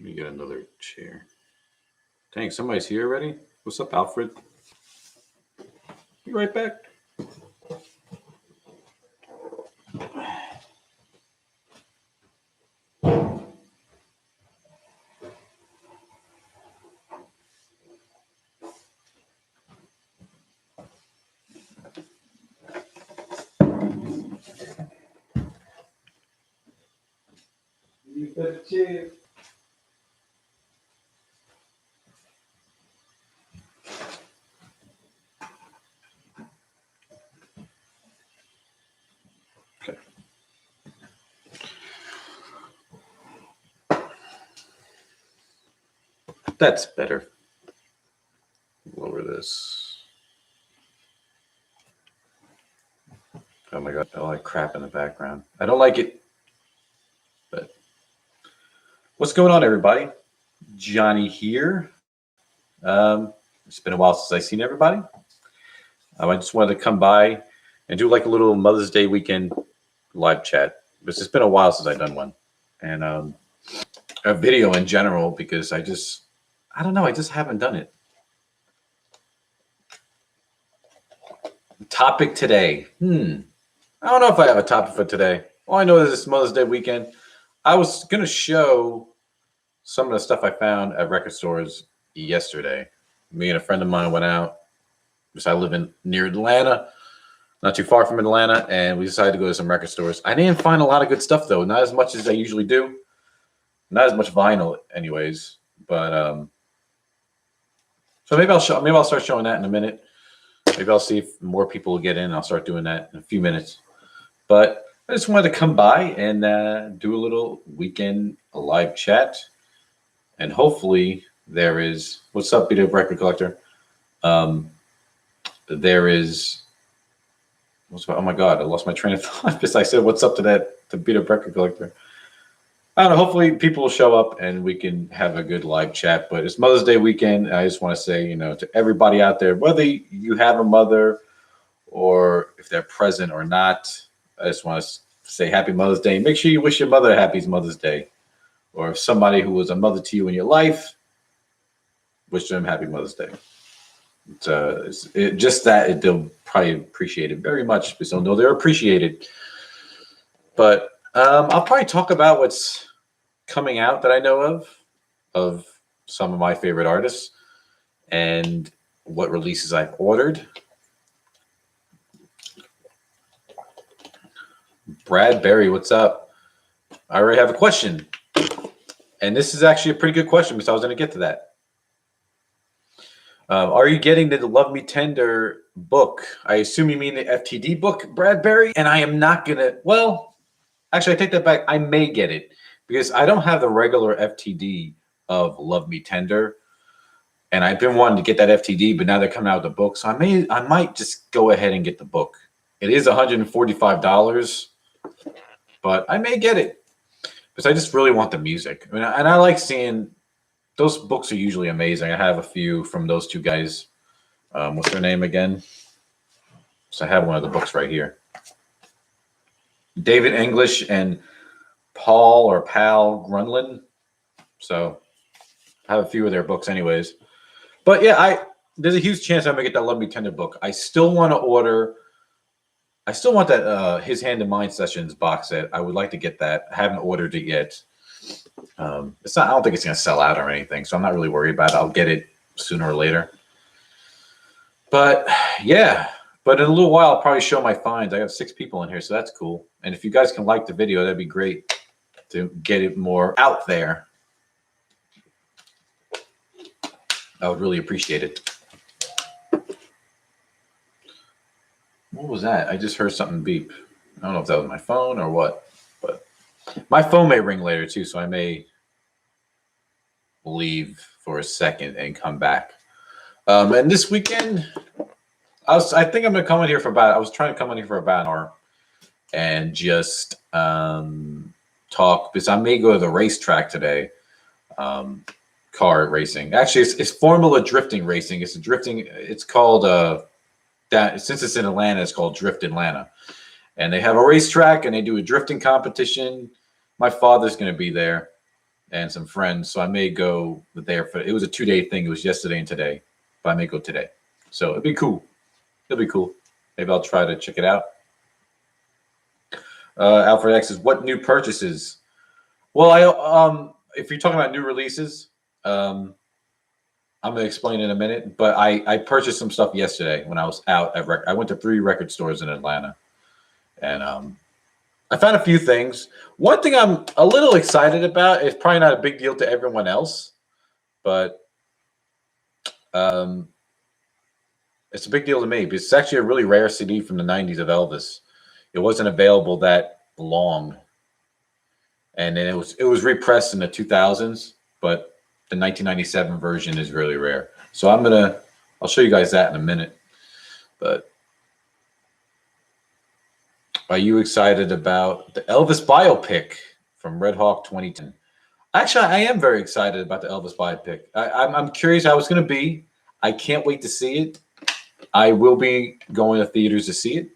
me get another chair. Dang, somebody's here already? What's up, Alfred? Be right back. You better chair. Okay. That's better. Lower this. Oh my god, I like crap in the background. I don't like it. But what's going on, everybody? Johnny here. It's been a while since I've seen everybody. I just wanted to come by and do like a little Mother's Day weekend live chat. It's been a while since I've done one. And a video in general, because I don't know, I just haven't done it. Topic today. I don't know if I have a topic for today. All I know is this Mother's Day weekend. I was going to show some of the stuff I found at record stores yesterday. Me and a friend of mine went out, because I live near Atlanta, not too far from Atlanta, and we decided to go to some record stores. I didn't find a lot of good stuff, though. Not as much as I usually do. Not as much vinyl, anyways. But so maybe I'll start showing that in a minute. Maybe I'll see if more people will get in. I'll start doing that in a few minutes. But I just wanted to come by and do a little weekend live chat. And hopefully there is, what's up, Beat Up Record Collector? There is, oh my God, I lost my train of thought because I said, what's up to Beat Up Record Collector? I don't know, hopefully people will show up and we can have a good live chat. But it's Mother's Day weekend. I just want to say, to everybody out there, whether you have a mother or if they're present or not, I just want to say Happy Mother's Day. Make sure you wish your mother a happy Mother's Day. Or if somebody who was a mother to you in your life, wish them Happy Mother's Day. They'll probably appreciate it very much because they'll know they're appreciated. But I'll probably talk about what's coming out that I know of some of my favorite artists and what releases I've ordered. Brad Berry, what's up? I already have a question. And this is actually a pretty good question because I was going to get to that. Are you getting the Love Me Tender book? I assume you mean the FTD book, Brad Berry. And I am not going to, well, actually, I take that back. I may get it because I don't have the regular FTD of Love Me Tender. And I've been wanting to get that FTD, but now they're coming out with the book. So I might just go ahead and get the book. It is $145, but I may get it because I just really want the music. I mean, and I like seeing those books are usually amazing. I have a few from those two guys. What's their name again? So I have one of the books right here. David English and Paul Grunland. So I have a few of their books anyways. But yeah, there's a huge chance I'm going to get that Love Me Tender book. I still want that His Hand in Mine Sessions box set. I would like to get that. I haven't ordered it yet. I don't think it's going to sell out or anything, so I'm not really worried about it. I'll get it sooner or later. But yeah, but in a little while, I'll probably show my finds. I got 6 people in here, so that's cool. And if you guys can like the video, that'd be great to get it more out there. I would really appreciate it. What was that? I just heard something beep. I don't know if that was my phone or what, but my phone may ring later too, so I may leave for a second and come back. And this weekend, I think I'm gonna come in here I was trying to come in here for about an hour and just talk because I may go to the racetrack today. Car racing. Actually, it's Formula Drifting Racing. It's called since it's in Atlanta, it's called Drift Atlanta. And they have a racetrack and they do a drifting competition. My father's going to be there. and some friends. So I may go there for it was a 2-day thing. It was yesterday and today, but I may go today. So it'd be cool. It'll be cool. Maybe I'll try to check it out. Alfred X says, "What new purchases?" Well, if you're talking about new releases, I'm gonna explain in a minute. But I purchased some stuff yesterday when I was out at I went to 3 record stores in Atlanta, and I found a few things. One thing I'm a little excited about is probably not a big deal to everyone else, but um, it's a big deal to me because it's actually a really rare CD from the '90s of Elvis. It wasn't available that long, and then it was repressed in the 2000s, but the 1997 version is really rare. So I'll show you guys that in a minute. But are you excited about the Elvis biopic from Red Hawk 2010? Actually, I am very excited about the Elvis biopic. I'm curious how it's going to be. I can't wait to see it. I will be going to theaters to see it.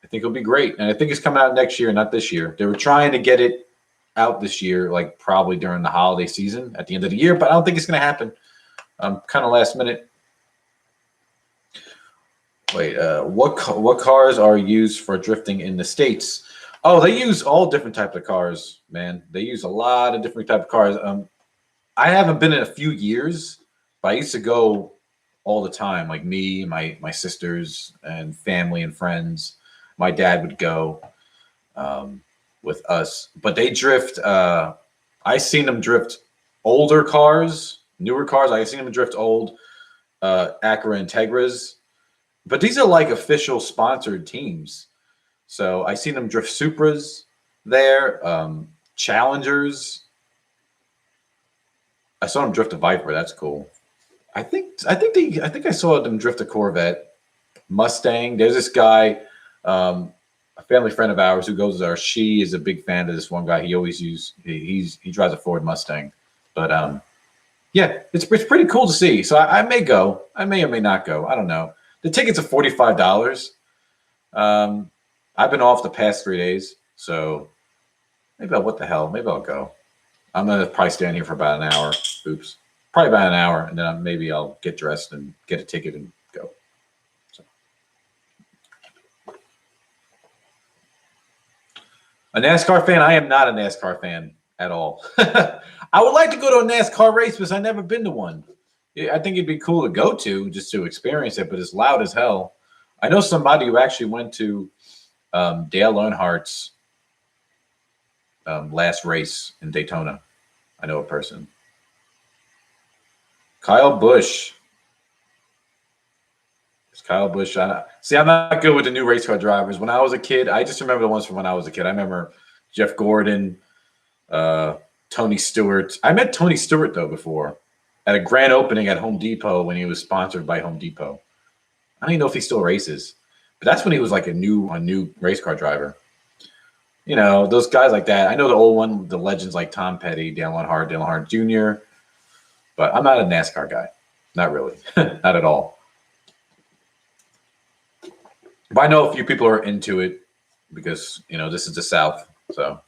I think it'll be great. And I think it's coming out next year, not this year. They were trying to get it out this year, like probably during the holiday season at the end of the year, but I don't think it's going to happen. Kind of last minute. Wait, what cars are used for drifting in the States? Oh, they use all different types of cars, man. They use a lot of different types of cars. I haven't been in a few years, but I used to go all the time. Like me, my sisters, and family and friends. My dad would go with us, but they drift. I seen them drift older cars, newer cars. I seen them drift old Acura Integras. But these are like official sponsored teams. So I seen them drift Supras there, Challengers. I saw them drift a Viper. That's cool. I think I saw them drift a Corvette, Mustang. There's this guy, a family friend of ours who goes there. She is a big fan of this one guy. He always he drives a Ford Mustang. But yeah, it's pretty cool to see. So I may go. I may or may not go. I don't know. The tickets are $45. I've been off the past 3 days, so maybe what the hell? Maybe I'll go. I'm gonna probably stand here for about an hour. Oops, probably about an hour, and then maybe I'll get dressed and get a ticket and go. So. A NASCAR fan? I am not a NASCAR fan at all. I would like to go to a NASCAR race because I've never been to one. I think it'd be cool to go to just to experience it, but it's loud as hell. I know somebody who actually went to Dale Earnhardt's last race in Daytona. I know a person. Kyle Busch. It's Kyle Busch. See, I'm not good with the new race car drivers. When I was a kid, I just remember the ones from when I was a kid. I remember Jeff Gordon, Tony Stewart. I met Tony Stewart, though, before at a grand opening at Home Depot when he was sponsored by Home Depot. I don't even know if he still races, but that's when he was like a new race car driver. You know, those guys like that. I know the old one, the legends like Tom Petty, Dale Earnhardt Jr., but I'm not a NASCAR guy. Not really. Not at all. But I know a few people are into it because, you know, this is the South. So,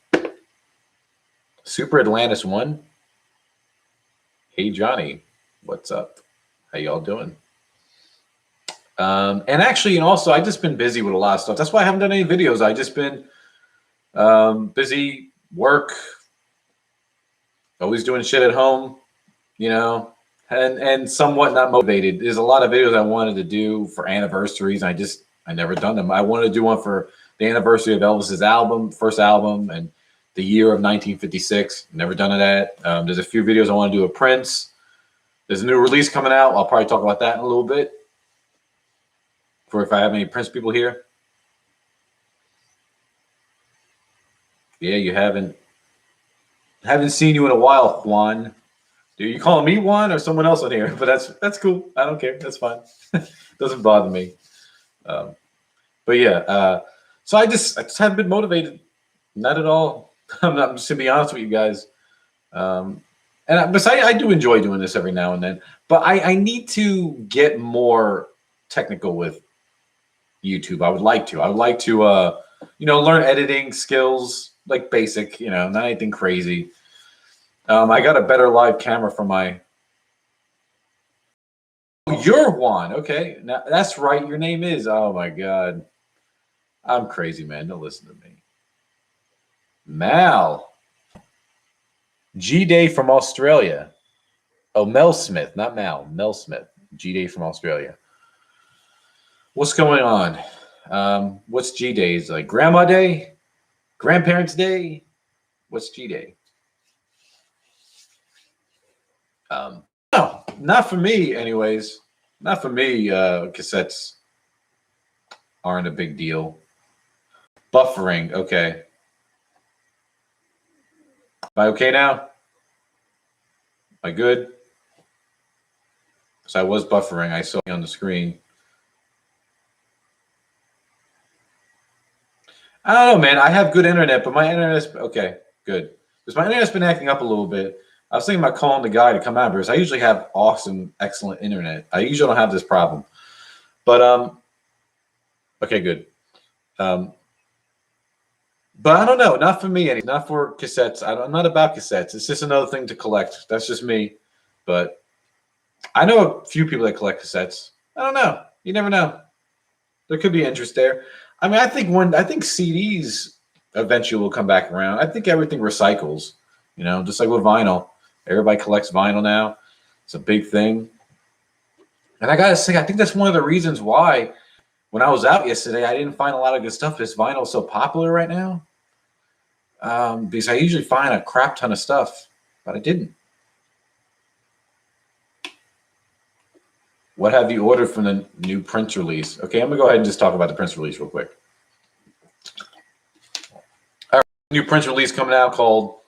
Super Atlantis won. Hey, Johnny, what's up? How y'all doing? And actually, and also, I've just been busy with a lot of stuff. That's why I haven't done any videos. I've just been busy, work, always doing shit at home, you know, and somewhat not motivated. There's a lot of videos I wanted to do for anniversaries. I never done them. I wanted to do one for the anniversary of Elvis's first album, and the year of 1956. Never done that. There's a few videos I want to do of Prince. There's a new release coming out. I'll probably talk about that in a little bit. For if I have any Prince people here. Yeah, you haven't seen you in a while, Juan. Dude, you calling me Juan or someone else on here? But that's cool. I don't care. That's fine. Doesn't bother me. But yeah, so I just haven't been motivated. Not at all. I'm just to be honest with you guys. But I do enjoy doing this every now and then. But I need to get more technical with YouTube. I would like to learn editing skills, like basic, not anything crazy. I got a better live camera for my. Oh, you're Juan. Okay, now that's right. Your name is. Oh my God, I'm crazy, man. Don't listen to me. Mal G Day from Australia. Oh, Mel Smith, not Mal. Mel Smith. G Day from Australia. What's going on? What's G Days like? Grandma Day, Grandparents Day. What's G Day? No, not for me, anyways. Not for me. Cassettes aren't a big deal. Buffering, okay. Am I okay now? Am I good? So I was buffering. I saw you on the screen. I don't know, man. I have good internet, but my internet's okay. Good, because my internet's been acting up a little bit. I was thinking about calling the guy to come out because I usually have awesome, excellent internet. I usually don't have this problem, but okay, good. Um, but I don't know. Not for me. Not for cassettes. I'm not about cassettes. It's just another thing to collect. That's just me. But I know a few people that collect cassettes. I don't know. You never know. There could be interest there. I mean, I think CDs eventually will come back around. I think everything recycles. You know, just like with vinyl. Everybody collects vinyl now. It's a big thing. And I gotta say, I think that's one of the reasons why when I was out yesterday, I didn't find a lot of good stuff because vinyl is so popular right now. Because I usually find a crap ton of stuff, but I didn't. What have you ordered from the new Prince release? Okay, I'm gonna go ahead and just talk about the Prince release real quick. All right, new Prince release coming out called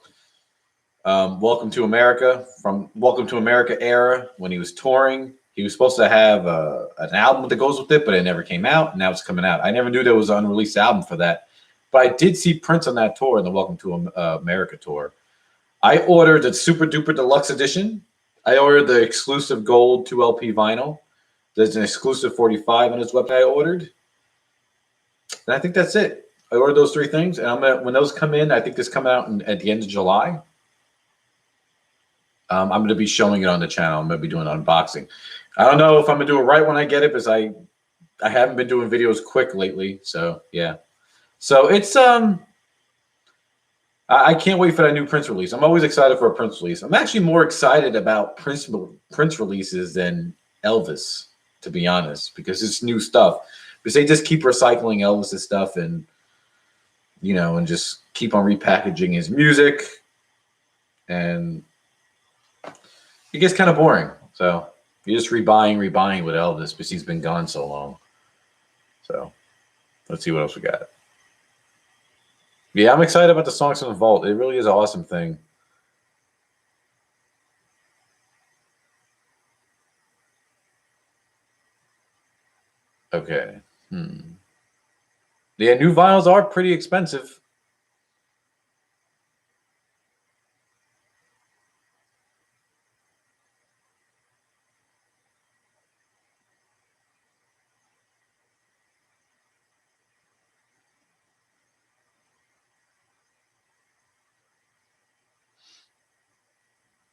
"Welcome to America" from Welcome to America era when he was touring. He was supposed to have an album that goes with it, but it never came out. Now it's coming out. I never knew there was an unreleased album for that, but I did see Prince on that tour, in the Welcome to America tour. I ordered the Super Duper Deluxe Edition. I ordered the exclusive gold 2 LP vinyl. There's an exclusive 45 on his website I ordered. And I think that's it. I ordered those three things, and I'm gonna when those come in. I think this coming out at the end of July. I'm going to be showing it on the channel. I'm going to be doing an unboxing. I don't know if I'm going to do it right when I get it because I haven't been doing videos quick lately. So yeah. So it's I can't wait for that new Prince release. I'm always excited for a Prince release. I'm actually more excited about Prince releases than Elvis, to be honest, because it's new stuff. Because they just keep recycling Elvis's stuff and and just keep on repackaging his music, and it gets kind of boring. So you're just rebuying with Elvis because he's been gone so long. So let's see what else we got. Yeah, I'm excited about the songs from the vault. It really is an awesome thing. Okay. Yeah, new vinyls are pretty expensive.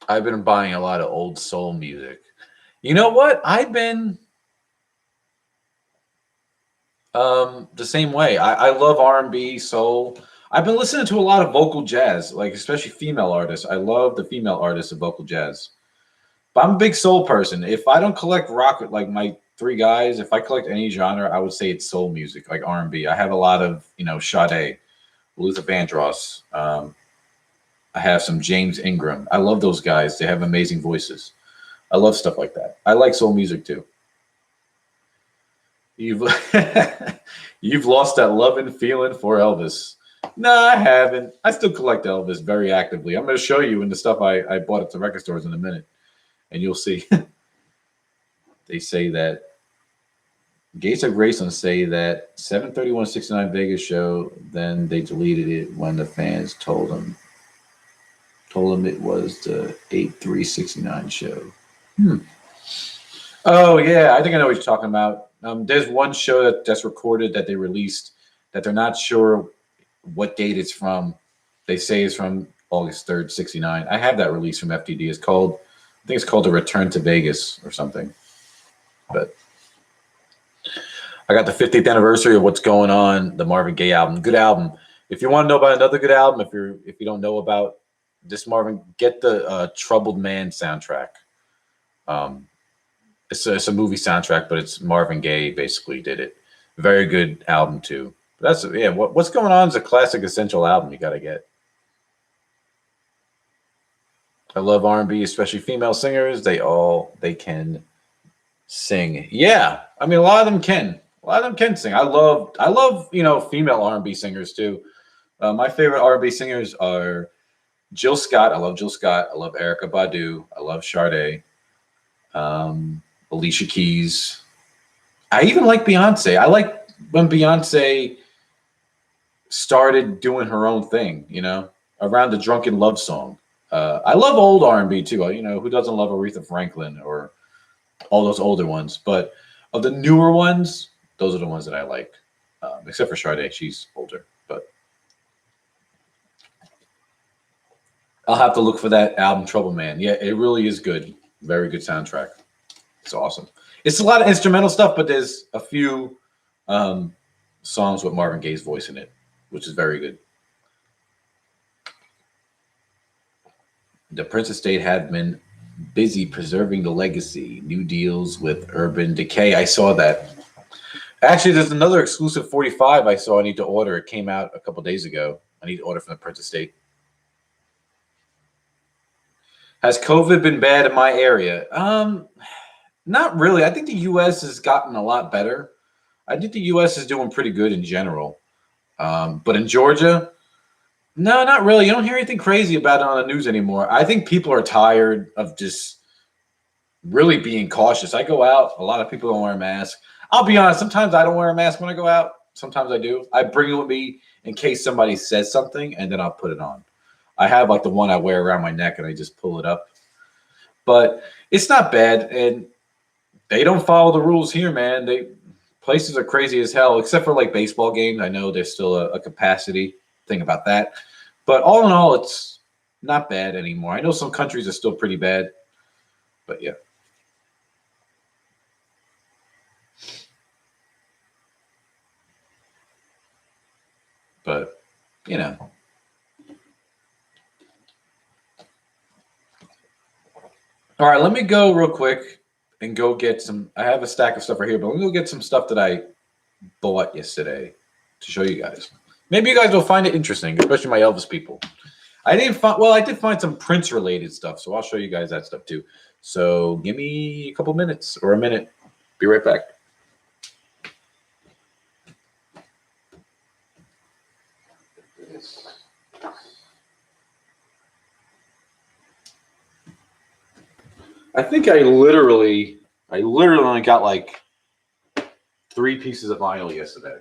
I've been buying a lot of old soul music. You know what? I've been the same way. I love R&B, soul. I've been listening to a lot of vocal jazz, like especially female artists. I love the female artists of vocal jazz. But I'm a big soul person. If I don't collect rock, like my three guys, if I collect any genre, I would say it's soul music, like R&B. I have a lot of, Sade, Luther Vandross. I have some James Ingram. I love those guys. They have amazing voices. I love stuff like that. I like soul music too. You've you've lost that love and feeling for Elvis. No, I haven't. I still collect Elvis very actively. I'm going to show you in the stuff I bought at the record stores in a minute, and you'll see. They say that Gates of Graceland say that 7/31/69 Vegas show. Then they deleted it when the fans told them it was the 8/3/69 show. Oh yeah, I think I know what you're talking about. There's one show that's recorded that they released that they're not sure what date it's from. They say it's from August 3rd, 69. I have that release from FTD. I think it's called A Return to Vegas or something. But I got the 50th anniversary of What's Going On, the Marvin Gaye album. Good album. If you want to know about another good album, if you don't know about this Marvin, get the Troubled Man soundtrack. It's a movie soundtrack, but it's Marvin Gaye basically did it. Very good album too. But that's yeah. What's Going On is a classic, essential album you got to get. I love R&B, especially female singers. They can sing. Yeah, I mean a lot of them can. A lot of them can sing. I love female R&B singers too. My favorite R&B singers are Jill Scott. I love Jill Scott. I love Erica Badu. I love Sade. Alicia Keys. I even like Beyonce. I like when Beyonce started doing her own thing, around the Drunken Love song. I love old R&B too. Who doesn't love Aretha Franklin or all those older ones? But of the newer ones, those are the ones that I like. Except for Sade, she's older. But I'll have to look for that album, Trouble Man. Yeah, it really is good. Very good soundtrack. It's awesome. It's a lot of instrumental stuff, but there's a few songs with Marvin Gaye's voice in it, which is very good. The Prince Estate had been busy preserving the legacy, new deals with Urban Decay. I saw that. Actually, there's another exclusive 45 I saw I need to order. It came out a couple days ago. I need to order from the Prince Estate. Has COVID been bad in my area? Not really. I think the U.S. has gotten a lot better. I think the U.S. is doing pretty good in general. But in Georgia, no, not really. You don't hear anything crazy about it on the news anymore. I think people are tired of just really being cautious. I go out. A lot of people don't wear a mask. I'll be honest. Sometimes I don't wear a mask when I go out. Sometimes I do. I bring it with me in case somebody says something, and then I'll put it on. I have like the one I wear around my neck, and I just pull it up. But it's not bad, and they don't follow the rules here, man. Places are crazy as hell, except for like baseball games. I know there's still a capacity thing about that, but all in all, it's not bad anymore. I know some countries are still pretty bad, but yeah. But you know, all right. Let me go real quick and go get some. I have a stack of stuff right here, but let me go get some stuff that I bought yesterday to show you guys. Maybe you guys will find it interesting, especially my Elvis people. I did find some Prince related stuff, so I'll show you guys that stuff too. So give me a couple minutes or a minute. Be right back. I think I literally only got like 3 pieces of vinyl yesterday.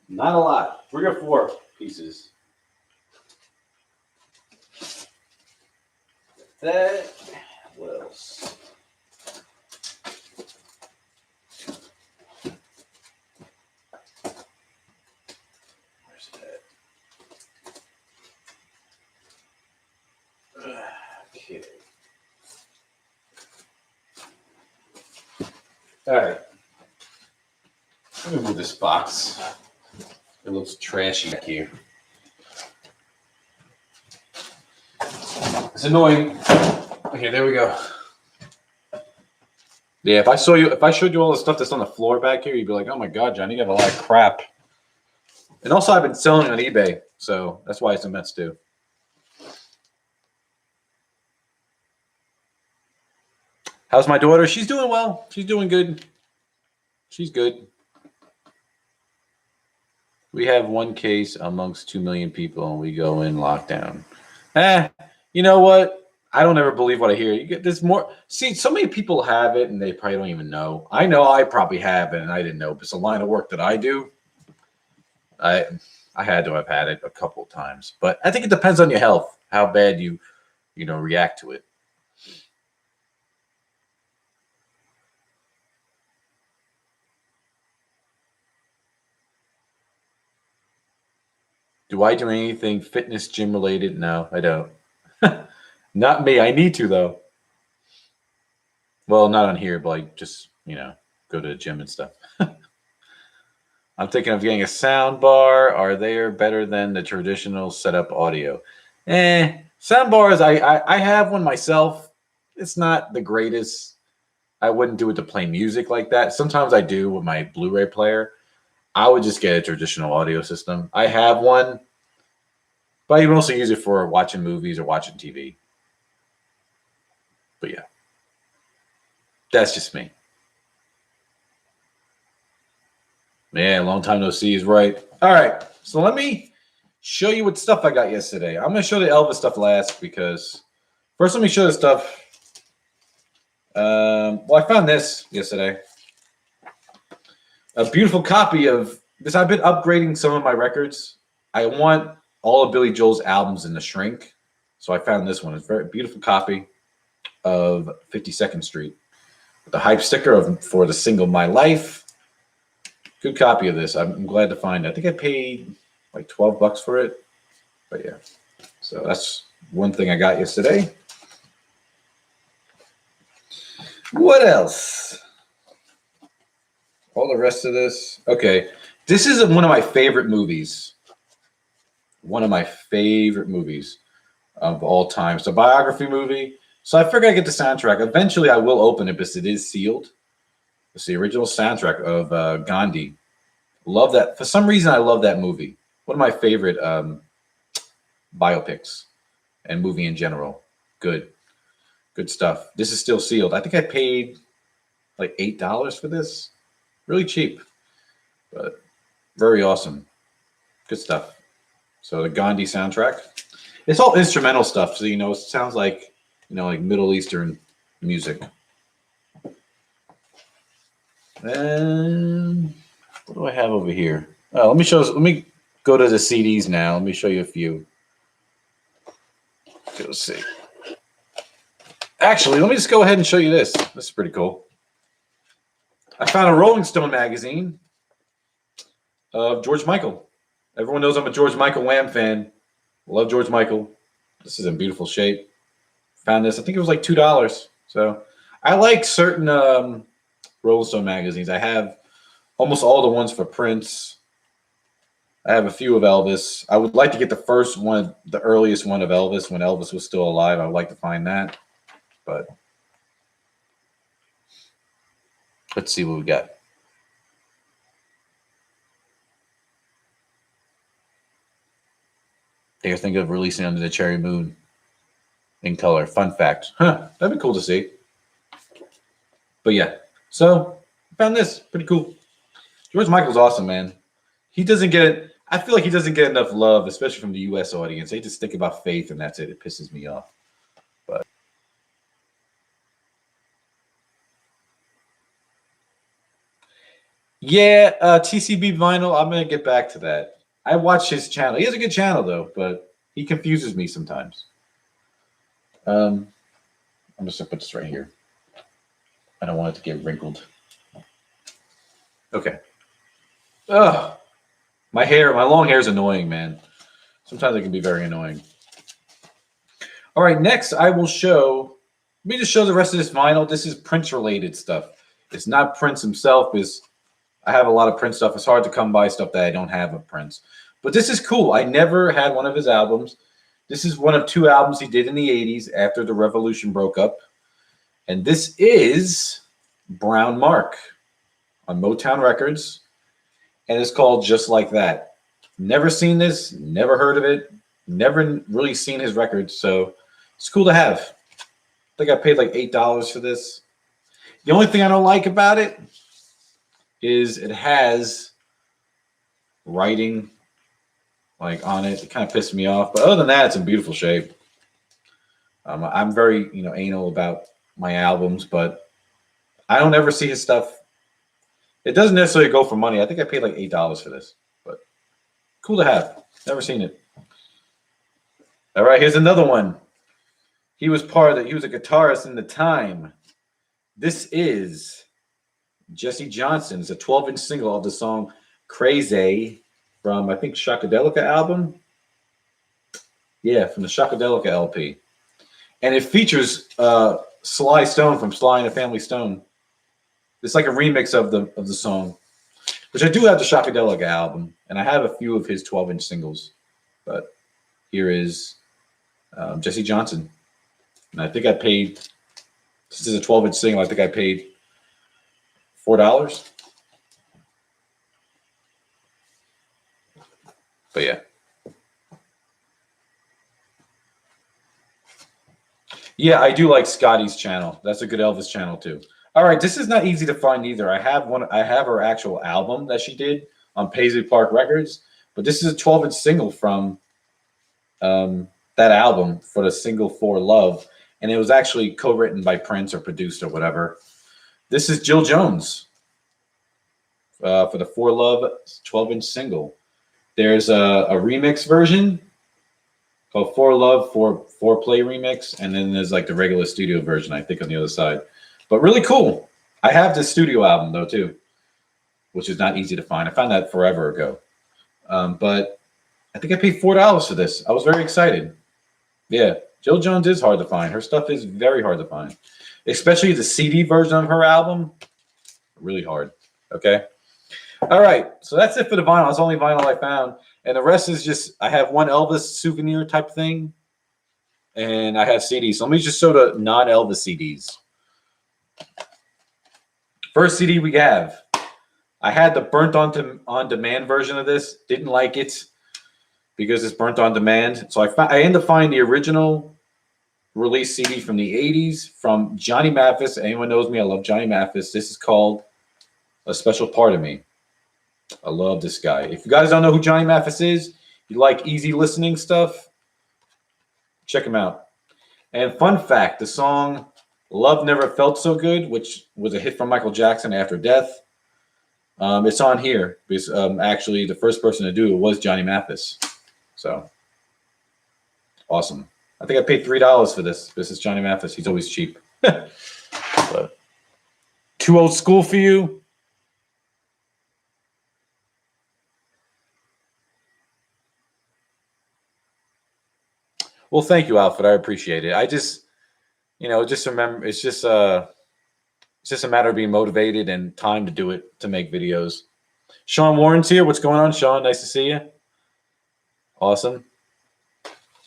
Not a lot. 3 or 4 pieces. That, what else? Where's that? Okay. All right. Let me move this box. It looks trashy back here. It's annoying. Okay, there we go. Yeah, if I showed you all the stuff that's on the floor back here, you'd be like, "Oh my God, Johnny, you got a lot of crap." And also, I've been selling it on eBay, so that's why it's a mess too. How's my daughter? She's doing well. She's doing good. She's good. We have one case amongst 2 million people, and we go in lockdown. You know what? I don't ever believe what I hear. You get this more. See, so many people have it, and they probably don't even know. I know I probably have it, and I didn't know. But it's a line of work that I do. I had to have had it a couple of times, but I think it depends on your health, how bad you react to it. Do I do anything fitness gym related? No, I don't. Not me. I need to though. Well, not on here, but like just go to the gym and stuff. I'm thinking of getting a sound bar. Are they better than the traditional setup audio? Sound bars. I have one myself. It's not the greatest. I wouldn't do it to play music like that. Sometimes I do with my Blu-ray player. I would just get a traditional audio system. I have one, but I mostly use it for watching movies or watching TV. But yeah, that's just me. Man, long time no see is right. All right, so let me show you what stuff I got yesterday. I'm gonna show the Elvis stuff last because first let me show the stuff. Well, I found this yesterday. A beautiful copy of this. I've been upgrading some of my records. I want all of Billy Joel's albums in the shrink, so I found this one. It's a very beautiful copy of 52nd Street with the hype sticker for the single "My Life." Good copy of this. I'm glad to find it. I think I paid like $12 for it. But yeah. So that's one thing I got yesterday. What else? All the rest of this. Okay. This is one of my favorite movies. One of my favorite movies of all time. It's a biography movie. So I figured I'd get the soundtrack. Eventually I will open it because it is sealed. It's the original soundtrack of Gandhi. Love that. For some reason, I love that movie. One of my favorite biopics and movie in general. Good stuff. This is still sealed. I think I paid like $8 for this. Really cheap, but very awesome. Good stuff. So the Gandhi soundtrack. It's all instrumental stuff. So, it sounds like, like Middle Eastern music. And what do I have over here? Let me go to the CDs now. Let me show you a few. Let's see. Actually, let me just go ahead and show you this. This is pretty cool. I found a Rolling Stone magazine of George Michael. Everyone knows I'm a George Michael Wham fan. Love George Michael. This is in beautiful shape. Found this. I think it was like $2. So I like certain Rolling Stone magazines. I have almost all the ones for Prince. I have a few of Elvis. I would like to get the first one, the earliest one of Elvis when Elvis was still alive. I would like to find that. But let's see what we got. They're thinking of releasing Under the Cherry Moon in color. Fun fact. That'd be cool to see. But yeah. So I found this. Pretty cool. George Michael's awesome, man. I feel like he doesn't get enough love, especially from the U.S. audience. They just think about faith, and that's it. It pisses me off. But yeah, TCB Vinyl, I'm going to get back to that. I watch his channel. He has a good channel, though, but he confuses me sometimes. I'm just going to put this right here. I don't want it to get wrinkled. Okay. Ugh. My long hair is annoying, man. Sometimes it can be very annoying. All right, next I will show. Let me just show the rest of this vinyl. This is Prince-related stuff. It's not Prince himself. I have a lot of Prince stuff. It's hard to come by stuff that I don't have of Prince. But this is cool. I never had one of his albums. This is one of 2 albums he did in the 80s after the Revolution broke up. And this is Brown Mark on Motown Records. And it's called Just Like That. Never seen this, never heard of it, never really seen his records, so it's cool to have. I think I paid like $8 for this. The only thing I don't like about it is it has writing like on it. It kind of pissed me off, but other than that, it's in beautiful shape. I'm very anal about my albums, but I don't ever see his stuff. It doesn't necessarily go for money. I think I paid like $8 for this, but cool to have. Never seen it. All right, here's another one. He was a guitarist in the time. This is Jesse Johnson. It's a 12-inch single of the song Crazy. from, I think, Shockadelica album. Yeah, from the Shockadelica LP. And it features Sly Stone from Sly and the Family Stone. It's like a remix of the song, which I do have the Shockadelica album, and I have a few of his 12-inch singles. But here is Jesse Johnson. And I think I paid, this is a 12-inch single, I think I paid $4. But yeah. Yeah, I do like Scotty's channel. That's a good Elvis channel too. All right, this is not easy to find either. I have her actual album that she did on Paisley Park Records, but this is a 12-inch single from that album for the single For Love, and it was actually co-written by Prince or produced or whatever. This is Jill Jones for the For Love 12-inch single. There's a remix version called For Love for Foreplay Remix, and then there's like the regular studio version, I think, on the other side. But really cool. I have this studio album though too, which is not easy to find. I found that forever ago, but I think I paid $4 for this. I was very excited. Yeah, Jill Jones is hard to find. Her stuff is very hard to find, especially the CD version of her album. Really hard. Okay. All right. So that's it for the vinyl. That's the only vinyl I found. And the rest is just, I have one Elvis souvenir type thing, and I have CDs. So let me just show the non-Elvis CDs. First CD we have, I had the burnt on demand version of this. Didn't like it because it's burnt on demand. So I ended up finding the original release CD from the 80s from Johnny Mathis. Anyone knows me, I love Johnny Mathis. This is called A Special Part of Me. I love this guy. If you guys don't know who Johnny Mathis is, you like easy listening stuff, check him out. And fun fact, the song Love Never Felt So Good, which was a hit from Michael Jackson after death, it's on here because actually the first person to do it was Johnny Mathis. So awesome. I think I paid $3 for this. This is Johnny Mathis. He's always cheap. But too old school for you? Well, thank you, Alfred. I appreciate it. I just, just remember, it's just a matter of being motivated and time to do it, to make videos. Sean Warren's here. What's going on, Sean? Nice to see you. Awesome.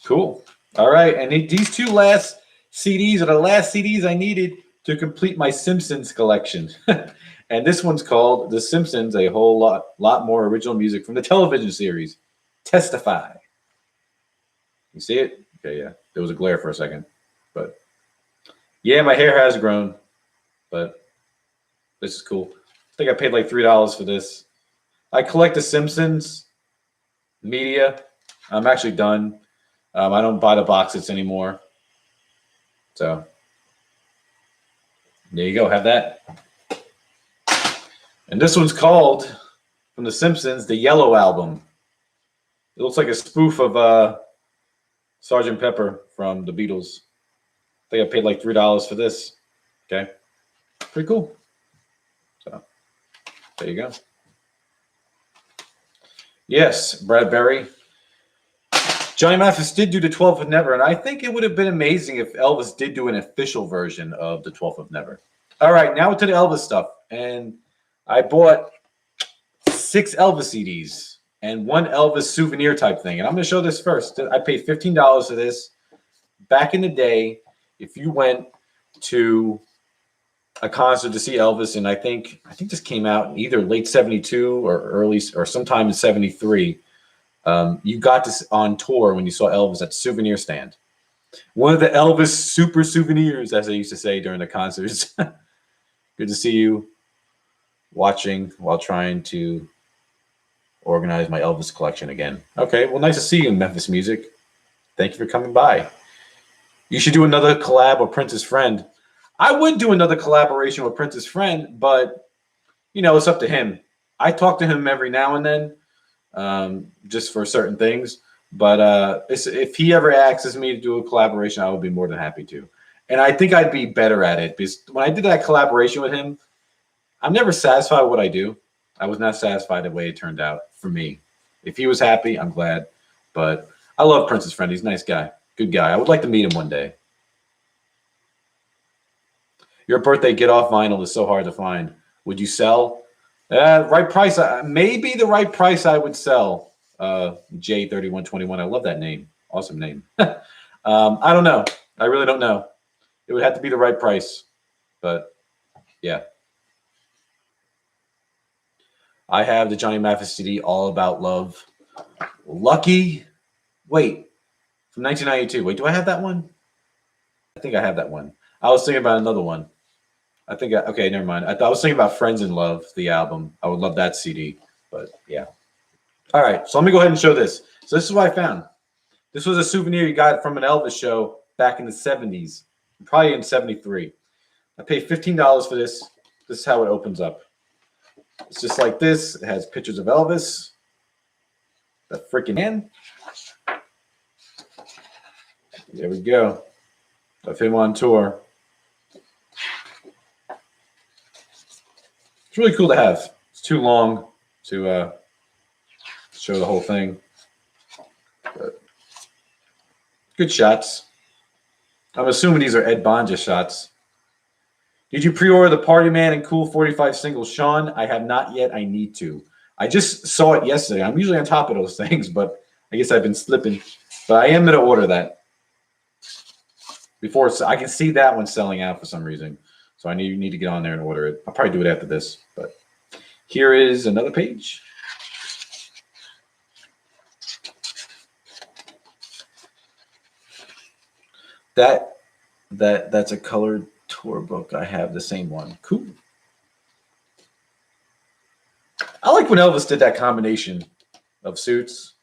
Cool. All right. And these two last CDs are the last CDs I needed to complete my Simpsons collection. And this one's called The Simpsons, a whole lot more original music from the television series. Testify. You see it? Okay, yeah. There was a glare for a second. But yeah, my hair has grown. But this is cool. I think I paid like $3 for this. I collect The Simpsons media. I'm actually done. I don't buy the box sets anymore. So there you go. Have that. And this one's called, from The Simpsons, The Yellow Album. It looks like a spoof of Sgt. Pepper from the Beatles. I think I paid like $3 for this. Okay. Pretty cool. So there you go. Yes, Brad Berry. Johnny Mathis did do the 12th of Never, and I think it would have been amazing if Elvis did do an official version of the 12th of Never. All right, now to the Elvis stuff. And I bought 6 Elvis CDs and 1 Elvis souvenir type thing. And I'm going to show this first. I paid $15 for this. Back in the day, if you went to a concert to see Elvis, and I think this came out in either late 72 or sometime in 73, you got this on tour when you saw Elvis at the souvenir stand. One of the Elvis super souvenirs, as I used to say during the concerts. Good to see you watching while trying to organize my Elvis collection again. Okay, well, nice to see you, Memphis Music. Thank you for coming by. You should do another collab with Prince's Friend. I would do another collaboration with Prince's Friend, but, it's up to him. I talk to him every now and then, just for certain things. But if he ever asks me to do a collaboration, I would be more than happy to. And I think I'd be better at it, because when I did that collaboration with him, I'm never satisfied with what I do. I was not satisfied the way it turned out for me. If he was happy, I'm glad. But I love Prince's friend. He's a nice guy, good guy. I would like to meet him one day. Your birthday get off vinyl is so hard to find. Would you sell? Right price. Maybe the right price I would sell. J3121. I love that name. Awesome name. I don't know. I really don't know. It would have to be the right price. But yeah. I have the Johnny Mathis CD, All About Love. Lucky. Wait. From 1992. Wait, do I have that one? I think I have that one. I was thinking about another one. Okay, never mind. I was thinking about Friends in Love, the album. I would love that CD, but yeah. All right, so let me go ahead and show this. So this is what I found. This was a souvenir you got from an Elvis show back in the 70s, probably in 73. I paid $15 for this. This is how it opens up. It's just like this. It has pictures of Elvis, the freaking man. There we go. Of him on tour. It's really cool to have. It's too long to show the whole thing. But good shots. I'm assuming these are Ed Bonja shots. Did you pre-order the Party Man and Cool 45 single, Sean? I have not yet. I need to. I just saw it yesterday. I'm usually on top of those things, but I guess I've been slipping. But I am going to order that. Before I can see that one selling out for some reason. So I need to get on there and order it. I'll probably do it after this. But here is another page. That's a colored tour book. I have the same one. Cool. I like when Elvis did that combination of suits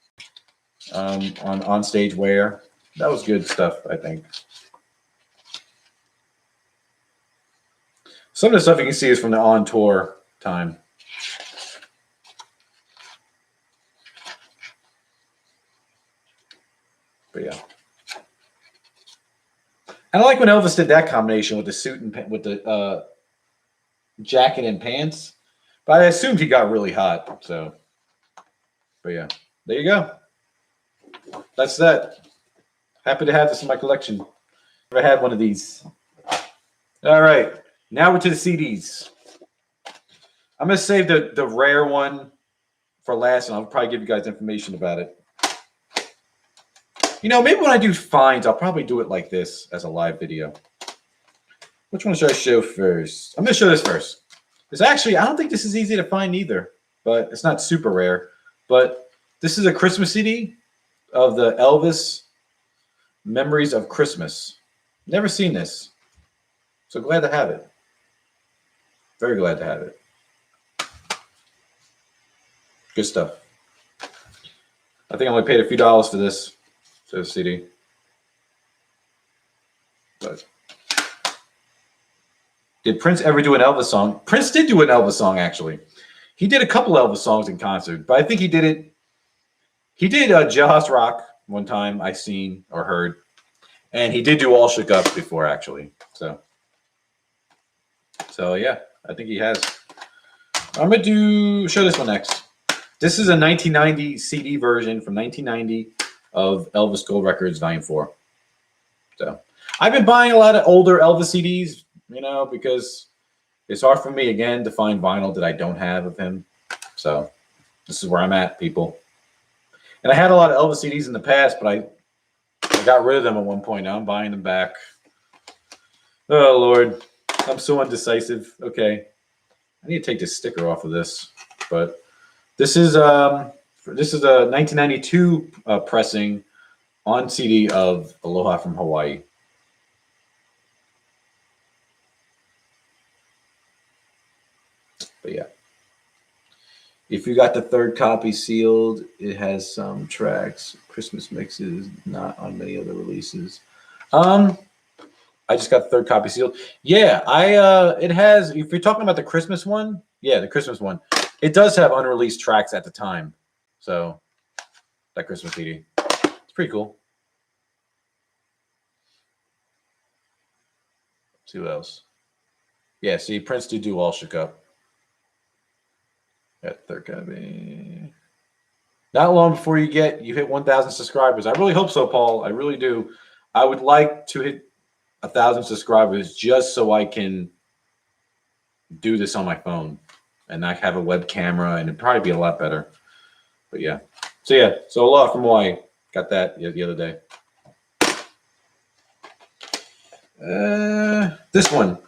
on stage wear. That was good stuff, I think. Some of the stuff you can see is from the on tour time. But yeah. And I like when Elvis did that combination with the suit and with the jacket and pants. But I assumed he got really hot. So, but yeah, there you go. That's that. Happy to have this in my collection. Never had one of these. All right, now we're to the CDs. I'm gonna save the rare one for last, and I'll probably give you guys information about it. You know, maybe when I do finds, I'll probably do it like this as a live video. Which one should I show first? I'm gonna show this first. Because actually, I don't think this is easy to find either, but it's not super rare. But this is a Christmas CD of the Elvis Memories of Christmas. Never seen this. So glad to have it. Very glad to have it. Good stuff. I think I only paid a few dollars for this CD. But did Prince ever do an Elvis song? Prince did do an Elvis song, actually. He did a couple Elvis songs in concert, but I think he did it. He did Jailhouse Rock one time I seen or heard. And he did do All Shook Up before, actually. So yeah, I think he has. I'm going to show this one next. This is a 1990 CD version from 1990 of Elvis Gold Records Volume 4. So I've been buying a lot of older Elvis CDs, you know, because it's hard for me, again, to find vinyl that I don't have of him. So this is where I'm at, people. And I had a lot of Elvis CDs in the past, but I got rid of them at one point. Now I'm buying them back. Oh, Lord. I'm so undecisive. Okay. I need to take this sticker off of this. But this is a 1992 pressing on CD of Aloha from Hawaii. But yeah. If you got the third copy sealed, it has some tracks, Christmas mixes, not on many other releases. I just got the third copy sealed. Yeah, it has, if you're talking about the Christmas one, yeah, the Christmas one, it does have unreleased tracks at the time. So that Christmas CD. It's pretty cool. Let's see what else. Yeah, see, Prince did do All Shook Up. Got third copy. Not long before you hit 1,000 subscribers. I really hope so, Paul. I really do. I would like to hit 1,000 subscribers just so I can do this on my phone and not have a web camera, and it'd probably be a lot better. But yeah. So aloha from Hawaii. Got that the other day. This one.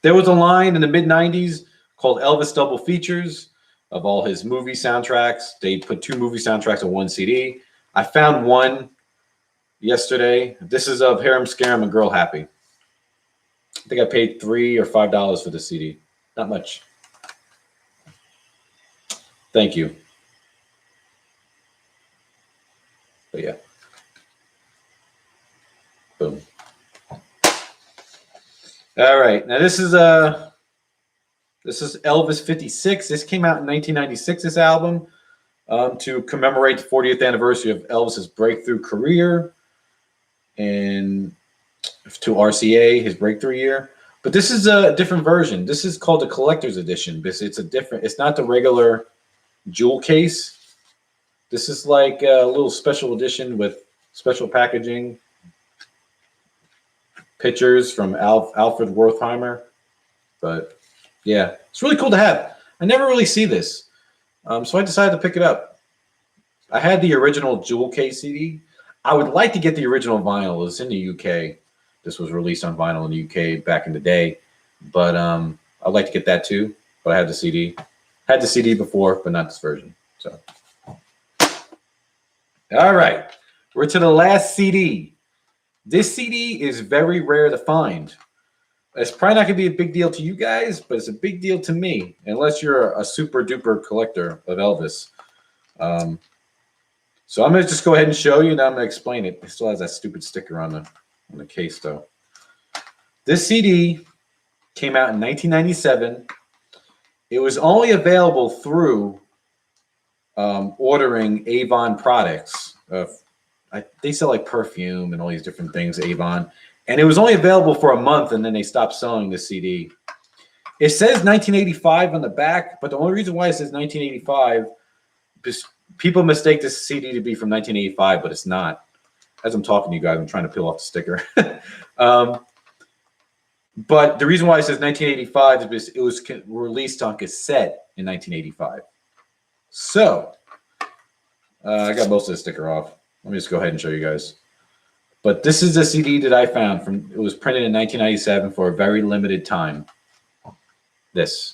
There was a line in the mid 90s called Elvis Double Features of all his movie soundtracks. They put 2 movie soundtracks on one CD. I found one yesterday. This is of Harem Scarum and Girl Happy. I think I paid $3 or $5 for the CD. Not much. Thank you. But yeah. Boom. All right. Now this is Elvis 56. This came out in 1996, this album, to commemorate the 40th anniversary of Elvis's breakthrough career and to RCA, his breakthrough year. But this is a different version. This is called the collector's edition. It's not the regular jewel case. This is like a little special edition with special packaging, pictures from Alfred Wertheimer. But yeah, it's really cool to have. I never really see this. So I decided to pick it up. I had the original jewel case CD. I would like to get the original vinyl. It's in the UK. This was released on vinyl in the UK back in the day. But I'd like to get that too. But I had the CD. Had the CD before, but not this version. So, all right. We're to the last CD. This CD is very rare to find. It's probably not going to be a big deal to you guys, but it's a big deal to me, unless you're a super duper collector of Elvis. So I'm going to just go ahead and show you, and I'm going to explain it. It still has that stupid sticker on the case, though. This CD came out in 1997. It was only available through ordering Avon products. They sell like perfume and all these different things, Avon. And it was only available for a month, and then they stopped selling the CD. It says 1985 on the back, but the only reason why it says 1985 is people mistake this CD to be from 1985, but it's not. As I'm talking to you guys, I'm trying to peel off the sticker. But the reason why it says 1985 is because it was released on cassette in 1985. So I got most of the sticker off. Let me just go ahead and show you guys. But this is the CD that I found it was printed in 1997 for a very limited time. This.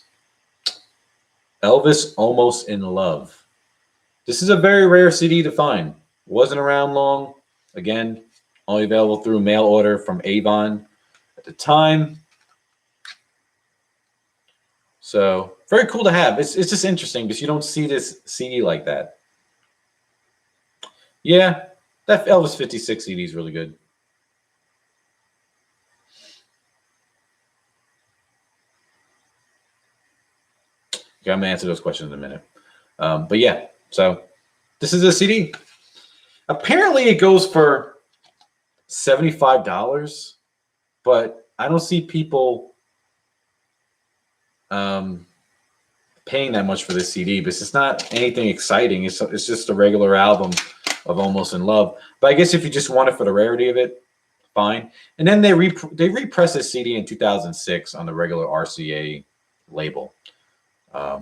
Elvis Almost in Love. This is a very rare CD to find. Wasn't around long. Again, only available through mail order from Avon at the time. So very cool to have. It's just interesting because you don't see this CD like that. Yeah, that Elvis 56 CD is really good. Okay, I'm going to answer those questions in a minute. But yeah, so this is a CD. Apparently it goes for $75, but I don't see people paying that much for this CD because it's not anything exciting. It's just a regular album of Almost in Love. But I guess if you just want it for the rarity of it, fine. And then they repressed this CD in 2006 on the regular RCA label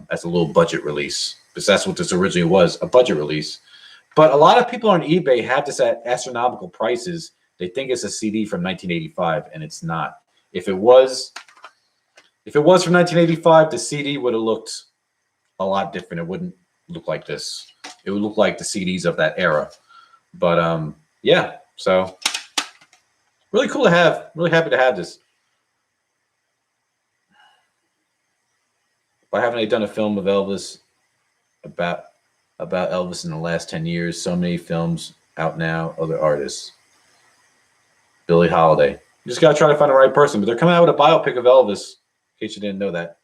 as a little budget release, because that's what this originally was, a budget release. But a lot of people on eBay have this at astronomical prices. They think it's a CD from 1985, and it's not. If it was from 1985, the CD would have looked a lot different. It wouldn't look like this. It would look like the CDs of that era. But yeah, so really cool to have. Really happy to have this. Why haven't I done a film of Elvis about Elvis in the last 10 years? So many films out now, other artists. Billie Holiday. You just got to try to find the right person. But they're coming out with a biopic of Elvis, in case you didn't know that.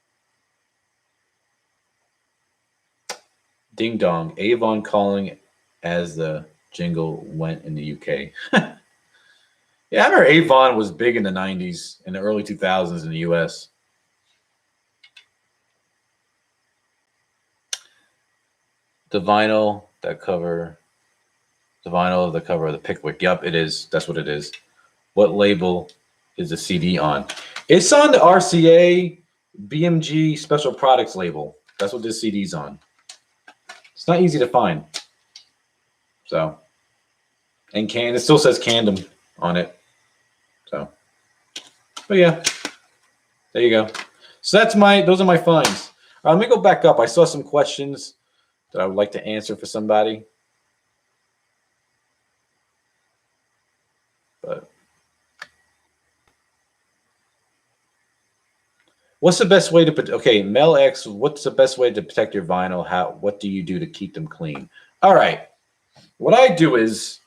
Ding dong. Avon calling as the jingle went in the UK. Yeah, I remember Avon was big in the 90s and the early 2000s in the US. The vinyl That cover, the vinyl, the cover of the Pickwick. Yep, it is. That's what it is. What label is the CD on? It's on the RCA BMG Special Products label. That's what this CD's on. It's not easy to find. So, and it still says Candom on it. So, but yeah, there you go. So those are my finds. Let me go back up. I saw some questions that I would like to answer for somebody. But what's the best way to okay, Mel X, what's the best way to protect your vinyl? What do you do to keep them clean? All right. What I do is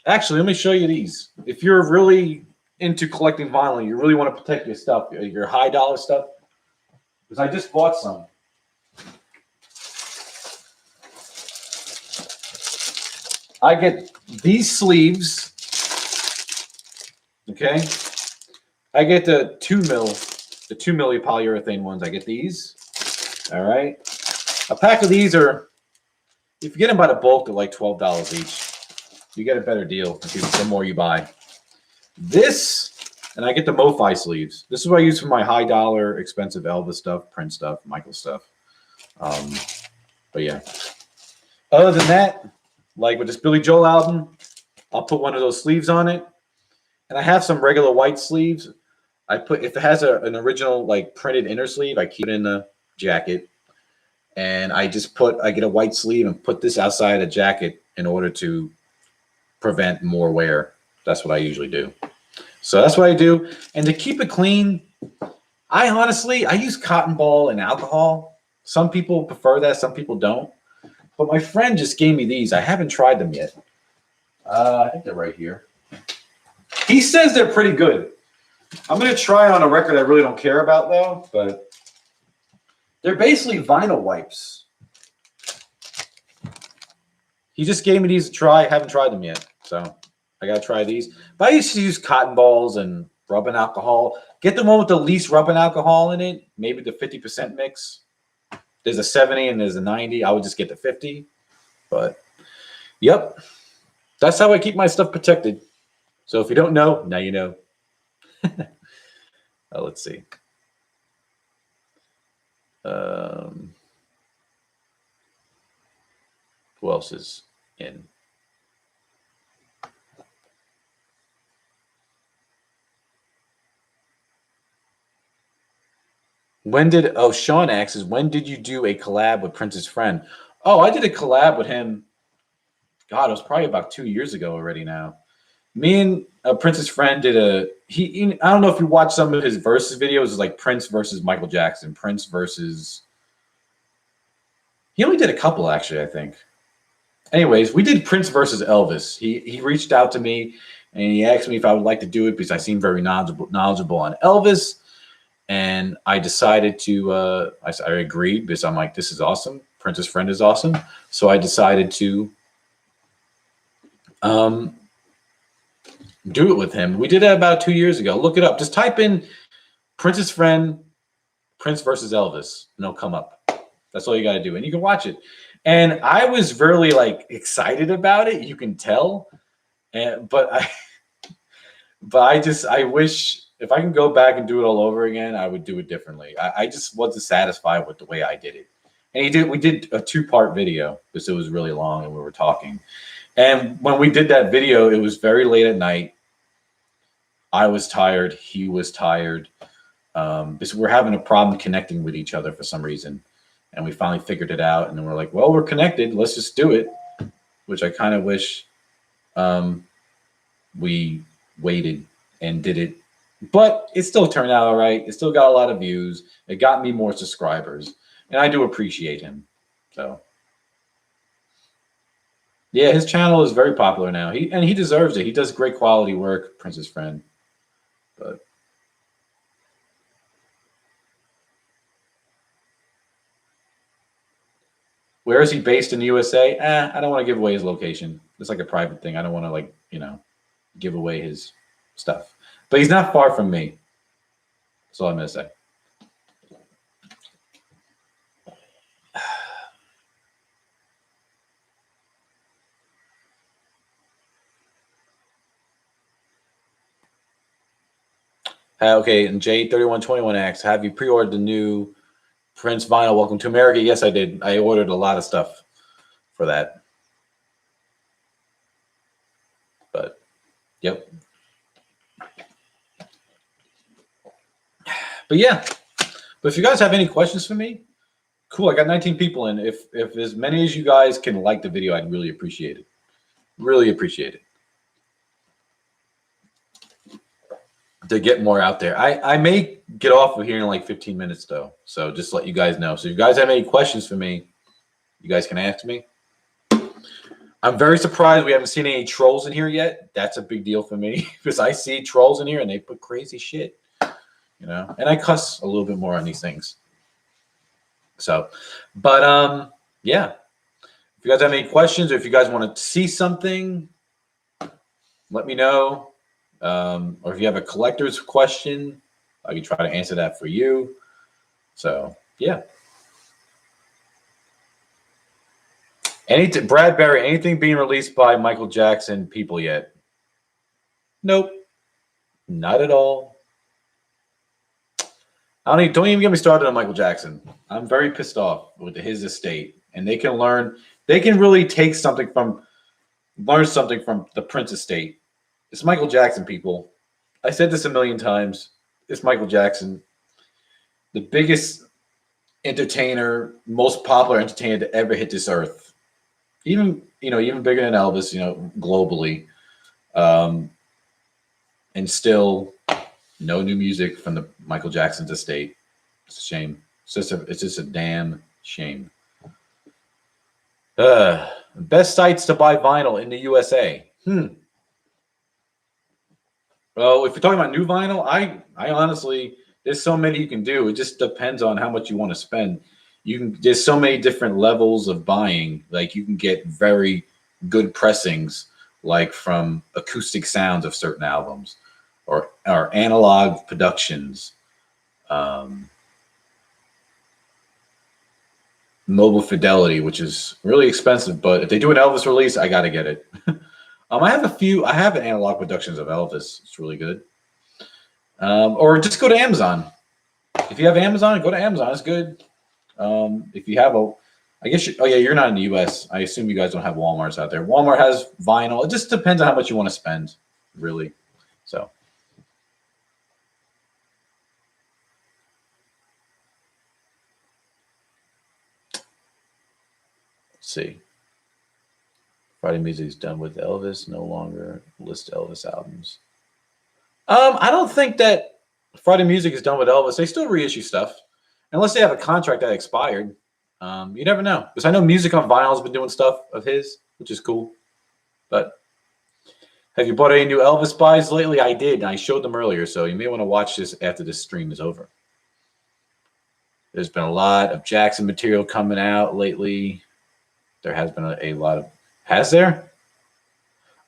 actually let me show you these. If you're really into collecting vinyl, you really want to protect your stuff, your high dollar stuff. Because I just bought some. I get these sleeves. Okay. I get the 2 milli polyurethane ones. I get these. All right. A pack of these are, if you get them by the bulk, they're like $12 each. You get a better deal the more you buy. This, and I get the MoFi sleeves. This is what I use for my high dollar, expensive Elvis stuff, Prince stuff, Michael stuff. But yeah. Other than that, like with this Billy Joel album, I'll put one of those sleeves on it. And I have some regular white sleeves. If it has an original like printed inner sleeve, I keep it in the jacket. And I get a white sleeve and put this outside a jacket in order to prevent more wear. That's what I usually do. So that's what I do. And to keep it clean, I use cotton ball and alcohol. Some people prefer that, some people don't. But my friend just gave me these. I haven't tried them yet. I think they're right here. He says they're pretty good. I'm going to try on a record I really don't care about, though. But they're basically vinyl wipes. He just gave me these to try. I haven't tried them yet. So I got to try these. But I used to use cotton balls and rubbing alcohol. Get the one with the least rubbing alcohol in it. Maybe the 50% mix. There's a 70 and there's a 90. I would just get the 50. But, yep. That's how I keep my stuff protected. So if you don't know, now you know. Let's see. Who else is in? Sean asks, when did you do a collab with Prince's friend? Oh, I did a collab with him. God, it was probably about 2 years ago already now. Me and Prince's friend did I don't know if you watched some of his versus videos. It's like Prince versus Michael Jackson. Prince versus, he only did a couple actually, I think. Anyways, we did Prince versus Elvis. He reached out to me and he asked me if I would like to do it because I seem very knowledgeable on Elvis. And I decided to, I agreed because I'm like, this is awesome. Prince's friend is awesome. So I decided to do it with him. We did it about 2 years ago. Look it up. Just type in Prince's friend, Prince versus Elvis, and it'll come up. That's all you got to do. And you can watch it. And I was really like excited about it. You can tell. But I wish if I can go back and do it all over again, I would do it differently. I just wasn't satisfied with the way I did it. And we did a 2-part video because it was really long and we were talking. And when we did that video, it was very late at night. I was tired. He was tired. Because we're having a problem connecting with each other for some reason. And we finally figured it out. And then we're like, well, we're connected. Let's just do it. Which I kind of wish we waited and did it. But it still turned out all right. It still got a lot of views. It got me more subscribers. And I do appreciate him. So, yeah, his channel is very popular now. He deserves it. He does great quality work, Prince's friend. But where is he based in the USA? I don't want to give away his location. It's like a private thing. I don't want to give away his stuff. But he's not far from me. That's all I'm going to say. Okay, and J3121 asks, have you pre-ordered the new Prince vinyl, Welcome to America? Yes, I did. I ordered a lot of stuff for that. But, yep. But yeah. But if you guys have any questions for me, cool. I got 19 people in. If as many as you guys can like the video, I'd really appreciate it. Really appreciate it. To get more out there. I may get off of here in like 15 minutes though. So just let you guys know. So if you guys have any questions for me, you guys can ask me. I'm very surprised we haven't seen any trolls in here yet. That's a big deal for me because I see trolls in here and they put crazy shit, you know, and I cuss a little bit more on these things. So, but yeah, if you guys have any questions or if you guys want to see something, let me know. Or if you have a collector's question, I can try to answer that for you. So, yeah. Bradbury, anything being released by Michael Jackson people yet? Nope. Not at all. Don't even get me started on Michael Jackson. I'm very pissed off with his estate. And they can really learn something from the Prince estate. It's Michael Jackson, people. I said this a million times. It's Michael Jackson. The biggest entertainer, most popular entertainer to ever hit this earth. Even bigger than Elvis, globally. And still no new music from the Michael Jackson's estate. It's a shame. It's just a damn shame. Best sites to buy vinyl in the USA. Well, if you're talking about new vinyl, I honestly, there's so many you can do. It just depends on how much you want to spend. There's so many different levels of buying. Like you can get very good pressings, like from acoustic sounds of certain albums, or analog productions, mobile fidelity, which is really expensive. But if they do an Elvis release, I gotta get it. I have analog productions of Elvis. It's really good. Or just go to Amazon. If you have Amazon, go to Amazon. It's good. If you have you're not in the US. I assume you guys don't have Walmarts out there. Walmart has vinyl. It just depends on how much you want to spend, really. So. Let's see. Friday Music is done with Elvis. No longer list Elvis albums. I don't think that Friday Music is done with Elvis. They still reissue stuff, unless they have a contract that expired. You never know, because I know Music on Vinyl has been doing stuff of his, which is cool. But have you bought any new Elvis buys lately? I did. I showed them earlier, so you may want to watch this after this stream is over. There's been a lot of Jackson material coming out lately. There has been a lot of. Has there?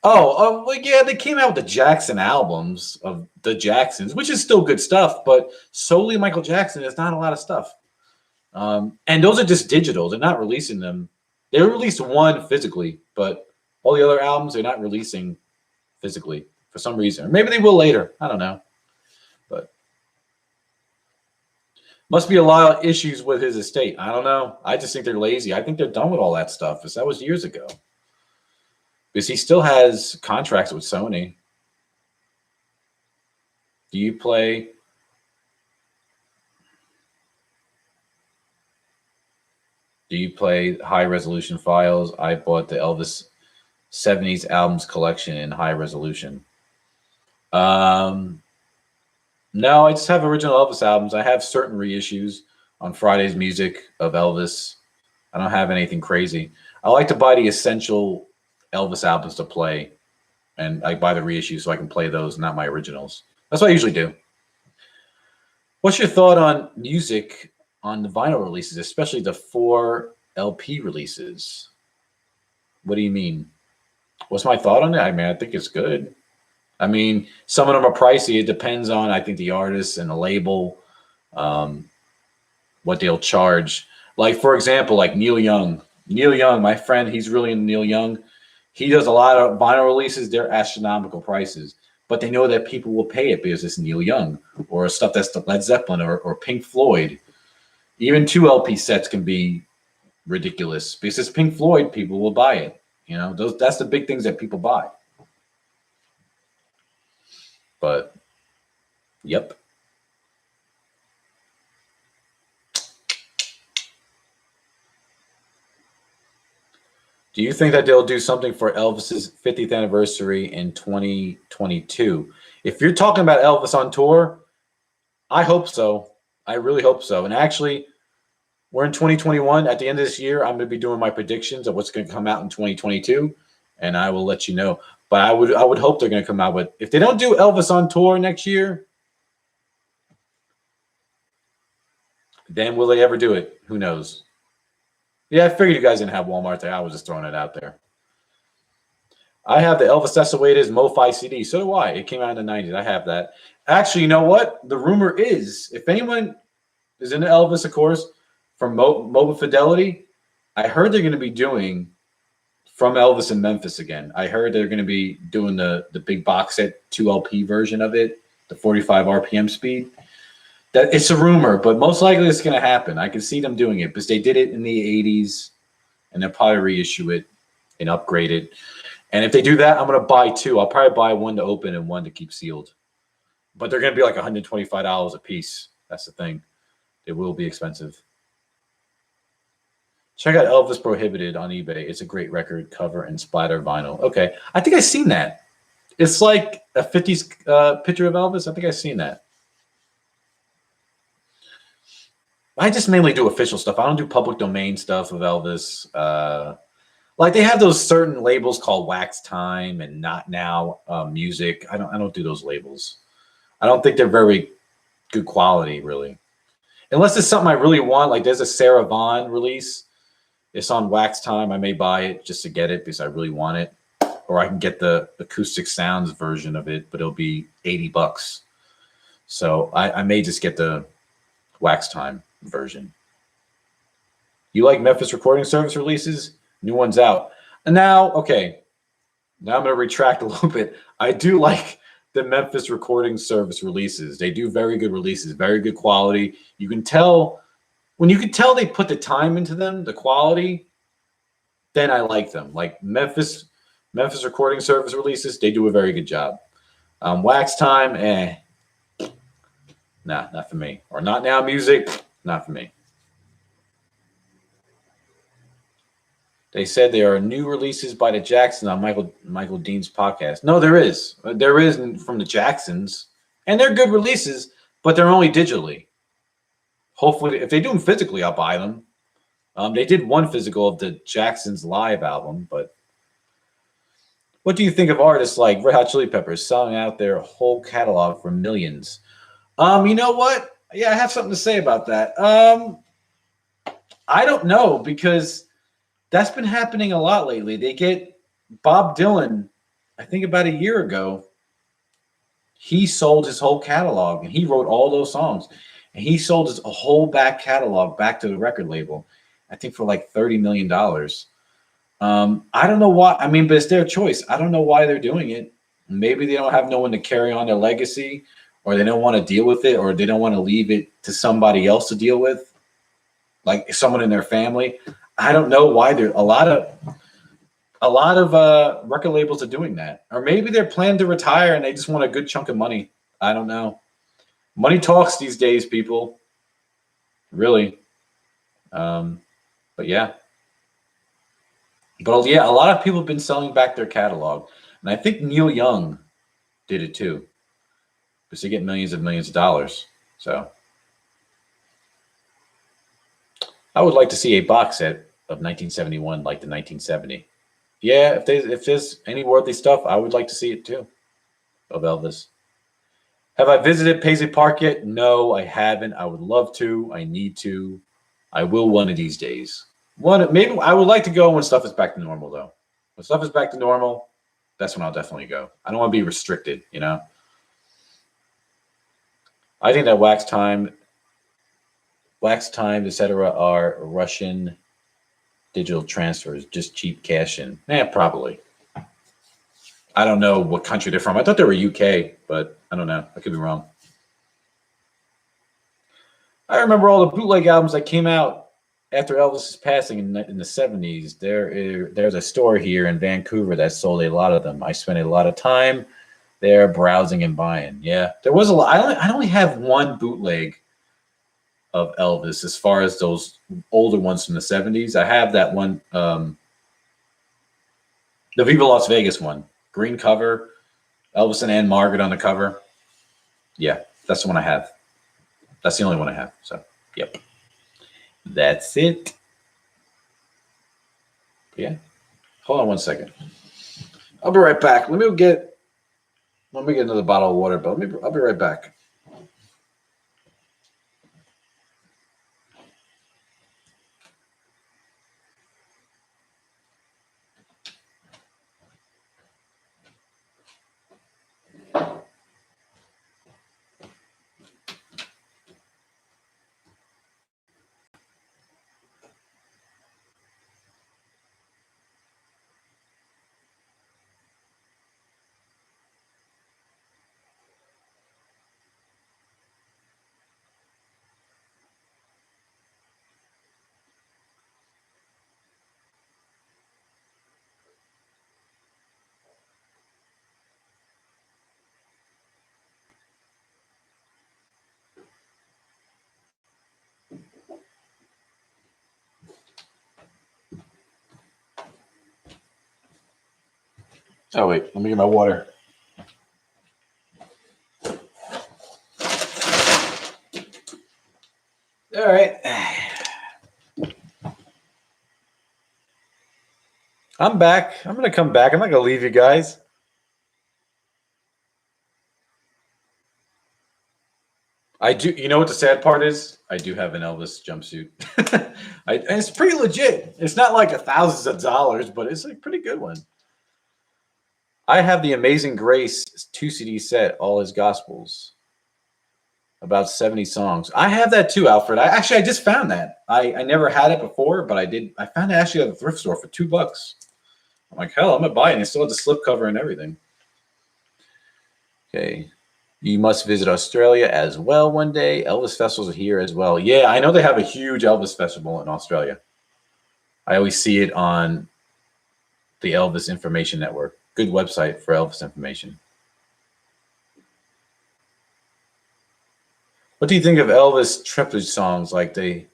Oh, well, yeah, they came out with the Jackson albums of the Jacksons, which is still good stuff, but solely Michael Jackson is not a lot of stuff. And those are just digital. They're not releasing them. They released one physically, but all the other albums they're not releasing physically for some reason. Or maybe they will later. I don't know. But must be a lot of issues with his estate. I don't know. I just think they're lazy. I think they're done with all that stuff, because that was years ago. Because he still has contracts with Sony. Do you play high resolution files? I bought the Elvis 70s albums collection in high resolution. No, I just have original Elvis albums. I have certain reissues on Friday's Music of Elvis. I don't have anything crazy. I like to buy the essential Elvis albums to play, and I buy the reissues so I can play those, not my originals. That's what I usually do. What's your thought on music on the vinyl releases, especially the 4 LP releases? What do you mean? What's my thought on it? I mean, I think it's good. I mean, some of them are pricey. It depends on, I think, the artist and the label, what they'll charge. Like, for example, like Neil Young. Neil Young, my friend, he's really into Neil Young. He does a lot of vinyl releases. They're astronomical prices. but they know that people will pay it because it's Neil Young or stuff that's the Led Zeppelin or Pink Floyd. Even 2 LP sets can be ridiculous because it's Pink Floyd. People will buy it. That's the big things that people buy. But, yep. Do you think that they'll do something for Elvis's 50th anniversary in 2022? If you're talking about Elvis on tour, I hope so. I really hope so. And actually, we're in 2021. At the end of this year, I'm going to be doing my predictions of what's going to come out in 2022, and I will let you know. But I would hope they're going to come out with, if they don't do Elvis on tour next year, then will they ever do it? Who knows? Yeah, I figured you guys didn't have Walmart there. I was just throwing it out there. I have the Elvis That's the Way It Is Mo-Fi CD. So do I. It came out in the 90s. I have that. Actually, you know what? The rumor is, if anyone is into Elvis, of course, from Mobile Fidelity, I heard they're going to be doing From Elvis in Memphis again. I heard they're going to be doing the big box set 2 LP version of it, the 45 RPM speed. That it's a rumor, but most likely it's going to happen. I can see them doing it because they did it in the 80s, and they'll probably reissue it and upgrade it. And if they do that, I'm going to buy 2. I'll probably buy one to open and one to keep sealed. But they're going to be like $125 a piece. That's the thing. It will be expensive. Check out Elvis Prohibited on eBay. It's a great record, cover, and splatter vinyl. Okay. I think I've seen that. It's like a 50s picture of Elvis. I think I've seen that. I just mainly do official stuff. I don't do public domain stuff of Elvis. Like they have those certain labels called Wax Time and Not Now Music. I don't do those labels. I don't think they're very good quality, really. Unless it's something I really want. Like there's a Sarah Vaughan release. It's on Wax Time. I may buy it just to get it because I really want it. Or I can get the acoustic sounds version of it, but it'll be $80. So I may just get the Wax Time version. You like Memphis Recording Service releases? New one's out. And now, okay, now I'm going to retract a little bit. I do like the Memphis Recording Service releases. They do very good releases, very good quality. You can tell, when you can tell they put the time into them, the quality, then I like them. Like Memphis Recording Service releases, they do a very good job. Wax Time, nah, not for me. Or Not Now Music, not for me. They said there are new releases by the Jacksons on Michael Dean's podcast. No, there is. There is from the Jacksons. And they're good releases, but they're only digitally. Hopefully, if they do them physically, I'll buy them. They did one physical of the Jacksons live album, but what do you think of artists like Red Hot Chili Peppers selling out their whole catalog for millions? You know what? Yeah, I have something to say about that. I don't know because that's been happening a lot lately. They get Bob Dylan, I think about a year ago, he sold his whole catalog and he wrote all those songs. And he sold his whole back catalog back to the record label, I think for like $30 million. I don't know why. I mean, but it's their choice. I don't know why they're doing it. Maybe they don't have no one to carry on their legacy, or they don't want to deal with it, or they don't want to leave it to somebody else to deal with, like someone in their family. I don't know why there a lot of record labels are doing that, or maybe they're planning to retire and they just want a good chunk of money. I don't know. Money talks these days, people. Really. But yeah. But yeah, a lot of people have been selling back their catalog, and I think Neil Young did it too, because they get millions and millions of dollars. So I would like to see a box set of 1971 like the 1970. Yeah, if there's any worthy stuff, I would like to see it too, of Elvis. Have I visited Paisley Park yet? No, I haven't. I would love to. I need to. I will one of these days. Maybe I would like to go when stuff is back to normal, though. When stuff is back to normal, that's when I'll definitely go. I don't want to be restricted, you know? I think that Wax Time, etc., are Russian digital transfers, just cheap cash in. Probably. I don't know what country they're from. I thought they were UK, but I don't know. I could be wrong. I remember all the bootleg albums that came out after Elvis's passing in the 70s. There's a store here in Vancouver that sold a lot of them. I spent a lot of time there browsing and buying. Yeah, there was a lot. I only have one bootleg of Elvis as far as those older ones from the 70s. I have that one, the Viva Las Vegas one, green cover, Elvis and Anne Margaret on the cover. Yeah, that's the one I have. That's the only one I have. So, yep. That's it. Yeah. Hold on one second. I'll be right back. Let me get another bottle of water, but I'll be right back. Oh wait, let me get my water. All right. I'm back. I'm gonna come back. I'm not gonna leave you guys. I do. You know what the sad part is? I do have an Elvis jumpsuit. And it's pretty legit. It's not like thousands of dollars, but it's a pretty good one. I have the Amazing Grace 2 CD set, all his gospels, about 70 songs. I have that too, Alfred. I just found that. I never had it before, but I did. I found it actually at the thrift store for $2. I'm like, hell, I'm gonna buy it. And it still has the slip cover and everything. Okay. You must visit Australia as well one day. Elvis festivals are here as well. Yeah, I know they have a huge Elvis festival in Australia. I always see it on the Elvis Information Network. Good website for Elvis information. What do you think of Elvis triplage songs like Hey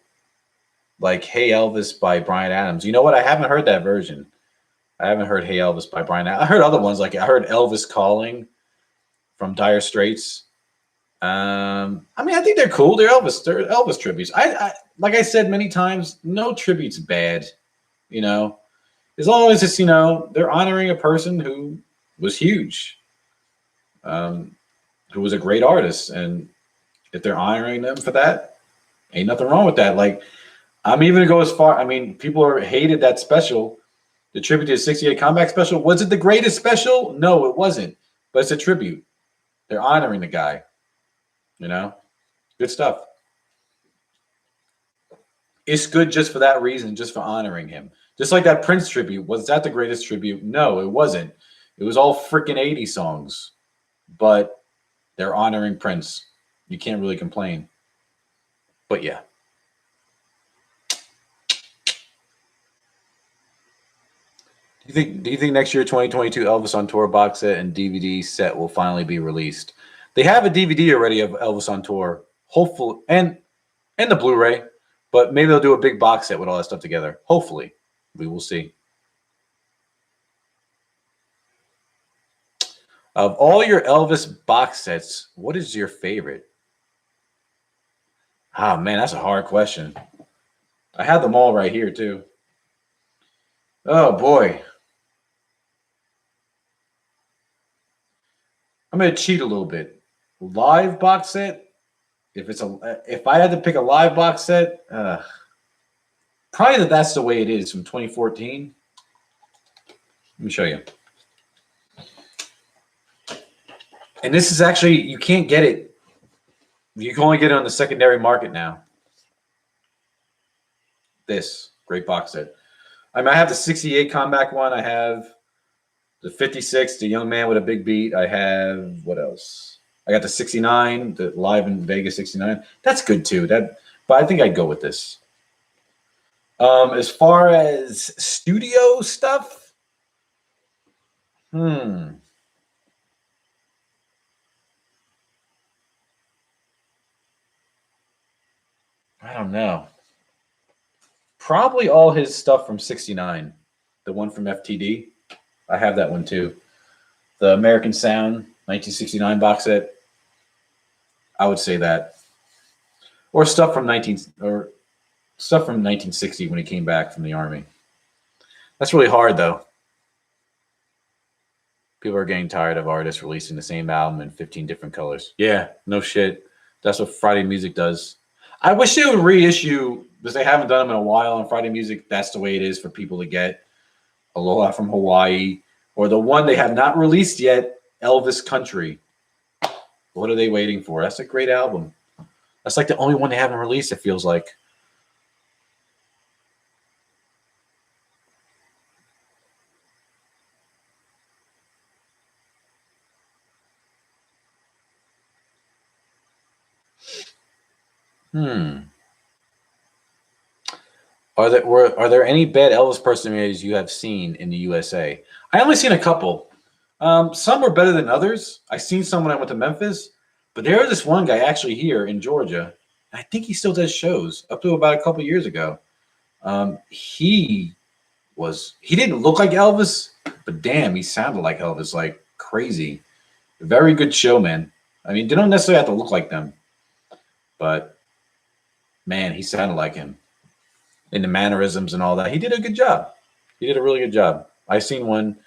Elvis by Bryan Adams? You know what? I haven't heard that version. I haven't heard Hey Elvis by Bryan Adams. I heard other ones, like I heard Elvis Calling from Dire Straits. I mean, I think they're cool. They're Elvis tributes. I like I said many times, no tribute's bad. You know, as long as it's they're honoring a person who was huge, who was a great artist, and if they're honoring them for that, ain't nothing wrong with that. Like I'm even gonna go as far. I mean, people are hated that special, the tribute to the '68 comeback special. Was it the greatest special? No, it wasn't. But it's a tribute. They're honoring the guy. Good stuff. It's good just for that reason, just for honoring him. Just like that Prince tribute. Was that the greatest tribute? No, it wasn't. It was all freaking 80 songs. But they're honoring Prince. You can't really complain. But yeah. Do you think next year 2022 Elvis on Tour box set and DVD set will finally be released? They have a DVD already of Elvis on Tour. Hopefully and the Blu-ray, but maybe they'll do a big box set with all that stuff together. Hopefully. We will see. Of all your Elvis box sets, what is your favorite? Ah, man, that's a hard question. I have them all right here, too. Oh, boy. I'm going to cheat a little bit. Live box set? If I had to pick a live box set, probably That's the Way It Is from 2014. Let me show you. And this is actually, you can't get it. You can only get it on the secondary market now. This great box set. I have the '68 comeback one. I have The 56, the young man with a big beat. I have what else? I got the 69, the live in Vegas 69. That's good too. But I think I'd go with this. As far as studio stuff, I don't know. Probably all his stuff from 69. The one from FTD. I have that one too. The American Sound 1969 box set. I would say that. Or stuff from 1960 when he came back from the army. That's really hard though. People are getting tired of artists releasing the same album in 15 different colors. Yeah, no shit. That's what Friday Music does. I wish they would reissue, because they haven't done them in a while on Friday Music. That's the way it is for people to get Aloha from Hawaii, or the one they have not released yet, Elvis Country. What are they waiting for? That's a great album. That's like the only one they haven't released, it feels like. Are there any bad Elvis impersonators you have seen in the USA? I only seen a couple. Some were better than others. I seen some when I went to Memphis, but there was this one guy actually here in Georgia. I think he still does shows up to about a couple years ago. He didn't look like Elvis, but damn, he sounded like Elvis, like crazy. Very good showman. I mean, they don't necessarily have to look like them, but man, he sounded like him in the mannerisms and all that. He did a good job. He did a really good job. I seen one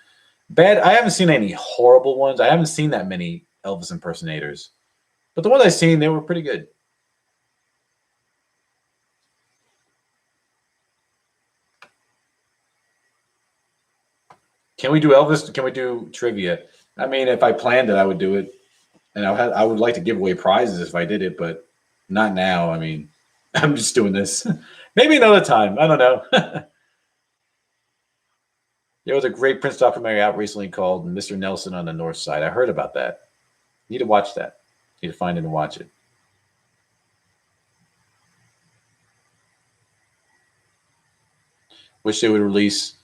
bad. I haven't seen any horrible ones. I haven't seen that many Elvis impersonators, but the ones I seen, they were pretty good. Can we do Elvis? Can we do trivia? I mean, if I planned it, I would do it, and I would like to give away prizes if I did it, but not now. I mean, I'm just doing this. Maybe another time. I don't know. There was a great Prince documentary out recently called Mr. Nelson on the North Side. I heard about that. Need to watch that. Need to find it and watch it. Wish they would release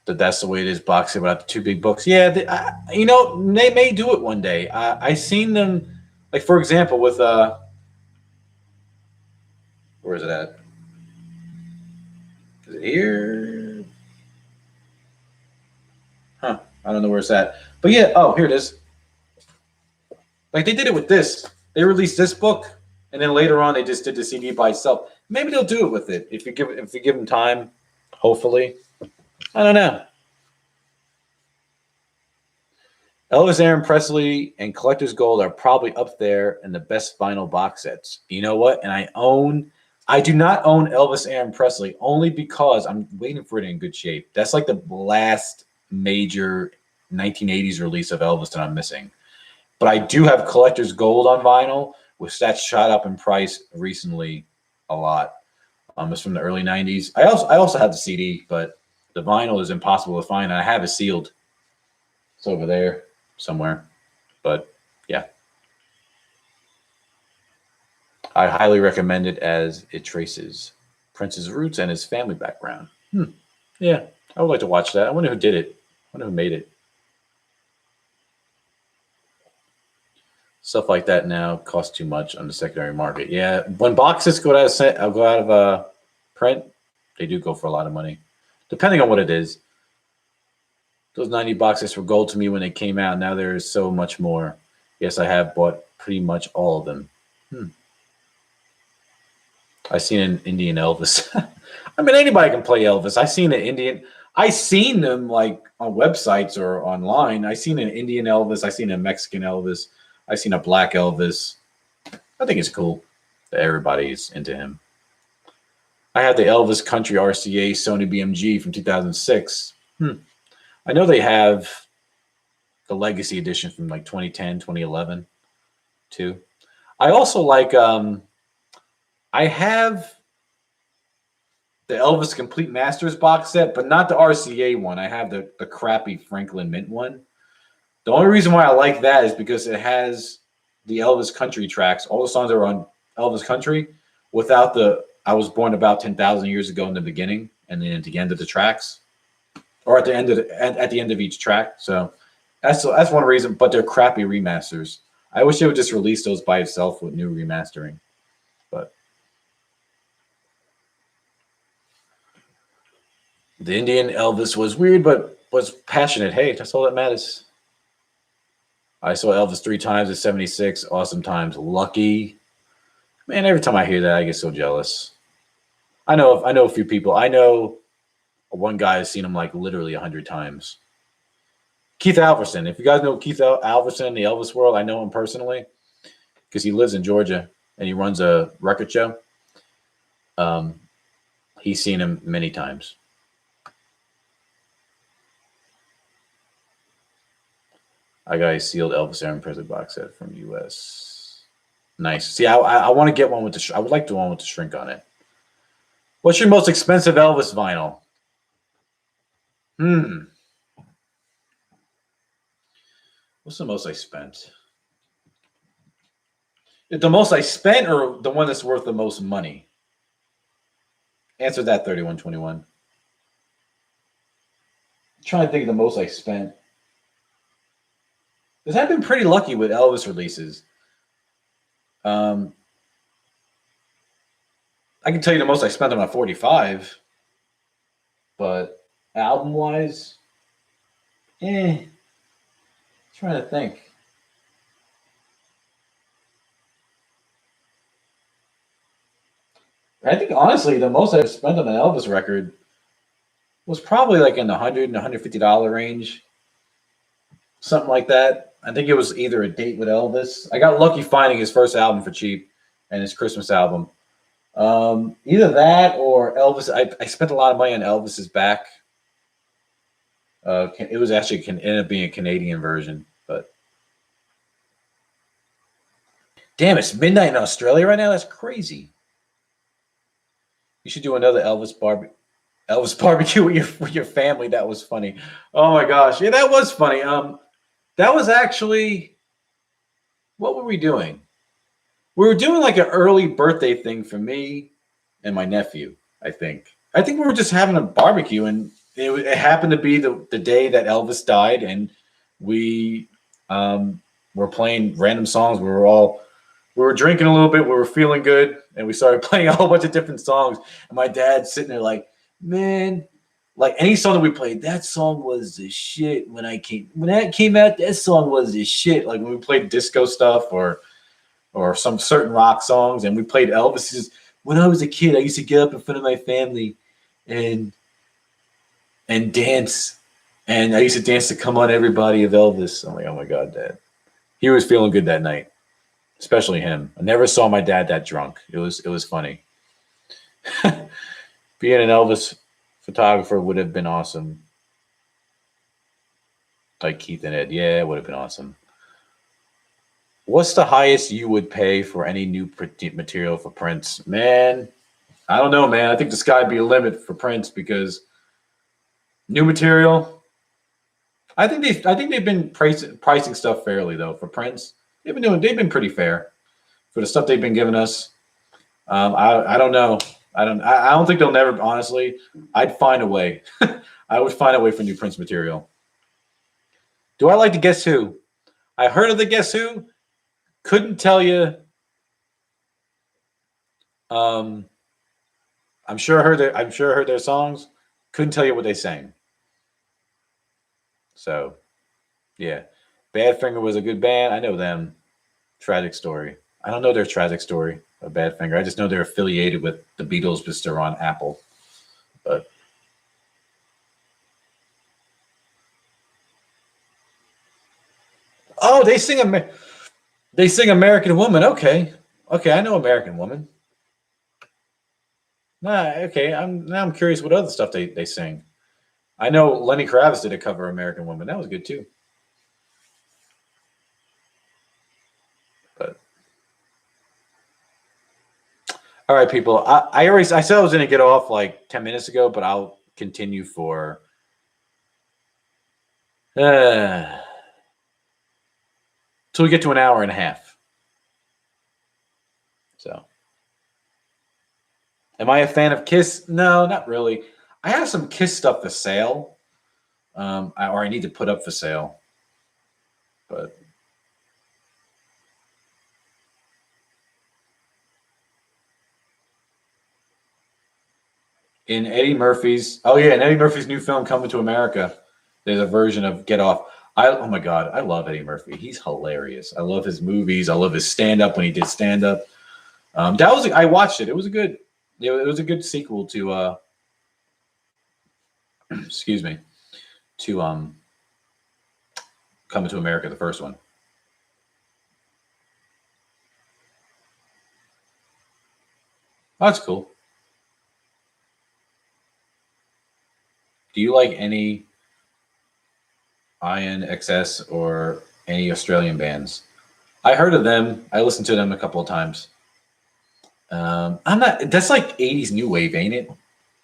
the That's the Way It Is box set without the two big books. Yeah, they may do it one day. I seen them, like for example, with where is it at? Is it here? Huh. I don't know where it's at. But yeah, oh, here it is. Like they did it with this. They released this book, and then later on they just did the CD by itself. Maybe they'll do it with it if you give them time. Hopefully, I don't know. Elvis, Aaron Presley, and Collector's Gold are probably up there in the best vinyl box sets. You know what? And I do not own Elvis, Aaron Presley only because I'm waiting for it in good shape. That's like the last major 1980s release of Elvis that I'm missing. But I do have Collector's Gold on vinyl, which that shot up in price recently a lot. It's from the early 90s. I also have the CD, but the vinyl is impossible to find. And I have it sealed. It's over there somewhere. But yeah. I highly recommend it as it traces Prince's roots and his family background. Yeah, I would like to watch that. I wonder who did it. I wonder who made it. Stuff like that now costs too much on the secondary market. Yeah, when boxes go out of print, they do go for a lot of money, depending on what it is. Those 90 boxes were gold to me when they came out. Now there is so much more. Yes, I have bought pretty much all of them. I seen an Indian Elvis. I mean, anybody can play Elvis. I seen an Indian. I seen them like on websites or online. I seen an Indian Elvis. I seen a Mexican Elvis. I seen a black Elvis. I think it's cool that everybody's into him. I have the Elvis Country RCA Sony BMG from 2006. I know they have the Legacy Edition from like 2010, 2011 too. I also like I have the Elvis Complete Masters box set, but not the RCA one. I have the crappy Franklin Mint one. The only reason why I like that is because it has the Elvis country tracks. All the songs are on Elvis country without the I was born about 10,000 years ago in the beginning and then at the end of the tracks or at the end of each track. So that's one reason, but they're crappy remasters. I wish they would just release those by itself with new remastering. But the Indian Elvis was weird, but was passionate. Hey, that's all that matters. I saw Elvis 3 times at 76. Awesome times. Lucky. Man, every time I hear that, I get so jealous. I know a few people. I know one guy has seen him like literally 100 times. Keith Alverson. If you guys know Keith Alverson in the Elvis world, I know him personally because he lives in Georgia and he runs a record show. He's seen him many times. I got a sealed Elvis Aaron Presley box set from U.S. Nice. See, I want to get one with the. I would like the one with the shrink on it. What's your most expensive Elvis vinyl? What's the most I spent? The most I spent or the one that's worth the most money? Answer that, 3121. I'm trying to think of the most I spent. Because I've been pretty lucky with Elvis releases. I can tell you the most I spent on my 45, but album-wise, trying to think. I think honestly, the most I've spent on an Elvis record was probably like in the $100 and $150 range, something like that. I think it was either A Date with Elvis. I got lucky finding his first album for cheap and his Christmas album. Either that or Elvis. I spent a lot of money on Elvis's back. It was actually ended up being a Canadian version, but damn, it's midnight in Australia right now. That's crazy. You should do another Elvis barbecue with your family. That was funny. Oh my gosh, yeah, that was funny. That was actually what were we doing? We were doing like an early birthday thing for me and my nephew. I think we were just having a barbecue, and it happened to be the day that Elvis died, and we were playing random songs. We were drinking a little bit. We were feeling good, and we started playing a whole bunch of different songs. And my dad's sitting there like, man, like any song that we played, that song was the shit when that came out. That song was the shit. Like when we played disco stuff or some certain rock songs, and we played Elvis's. When I was a kid, I used to get up in front of my family and dance, and I used to dance to "Come On Everybody" of Elvis. I'm like, oh my god, Dad, he was feeling good that night. Especially him. I never saw my dad that drunk. It was funny. Being an Elvis photographer would have been awesome. Like Keith and Ed. Yeah, it would have been awesome. What's the highest you would pay for any new material for Prince? Man, I don't know, man. I think the sky would be a limit for Prince because new material. I think they've been pricing stuff fairly though for Prince. They've been pretty fair for the stuff they've been giving us. I don't know. I don't think they'll never. Honestly, I'd find a way. I would find a way for new Prince material. Do I like the Guess Who? I heard of the Guess Who. Couldn't tell you. I'm sure I heard their songs. Couldn't tell you what they sang. So, yeah, Badfinger was a good band. I know them. Tragic Story. I don't know their tragic story of Badfinger. I just know they're affiliated with the Beatles because they're on Apple. But oh, they sing American Woman. Okay, I know American Woman. Okay. I'm curious what other stuff they sing. I know Lenny Kravitz did a cover of American Woman. That was good too. But All right, people. I said I was going to get off like 10 minutes ago, but I'll continue for till we get to an hour and a half. So, am I a fan of Kiss? No, not really. I have some Kiss stuff for sale, or I need to put up for sale. But in Eddie Murphy's, oh yeah, in Eddie Murphy's new film Coming to America, there's a version of Get Off. Oh my god, I love Eddie Murphy. He's hilarious. I love his movies. I love his stand up when he did stand up. That was I watched it. It was a good. It was a good sequel to excuse me, to Coming to America, the first one. Oh, that's cool. Do you like any INXS or any Australian bands? I heard of them. I listened to them a couple of times. I'm not. That's like '80s new wave, ain't it?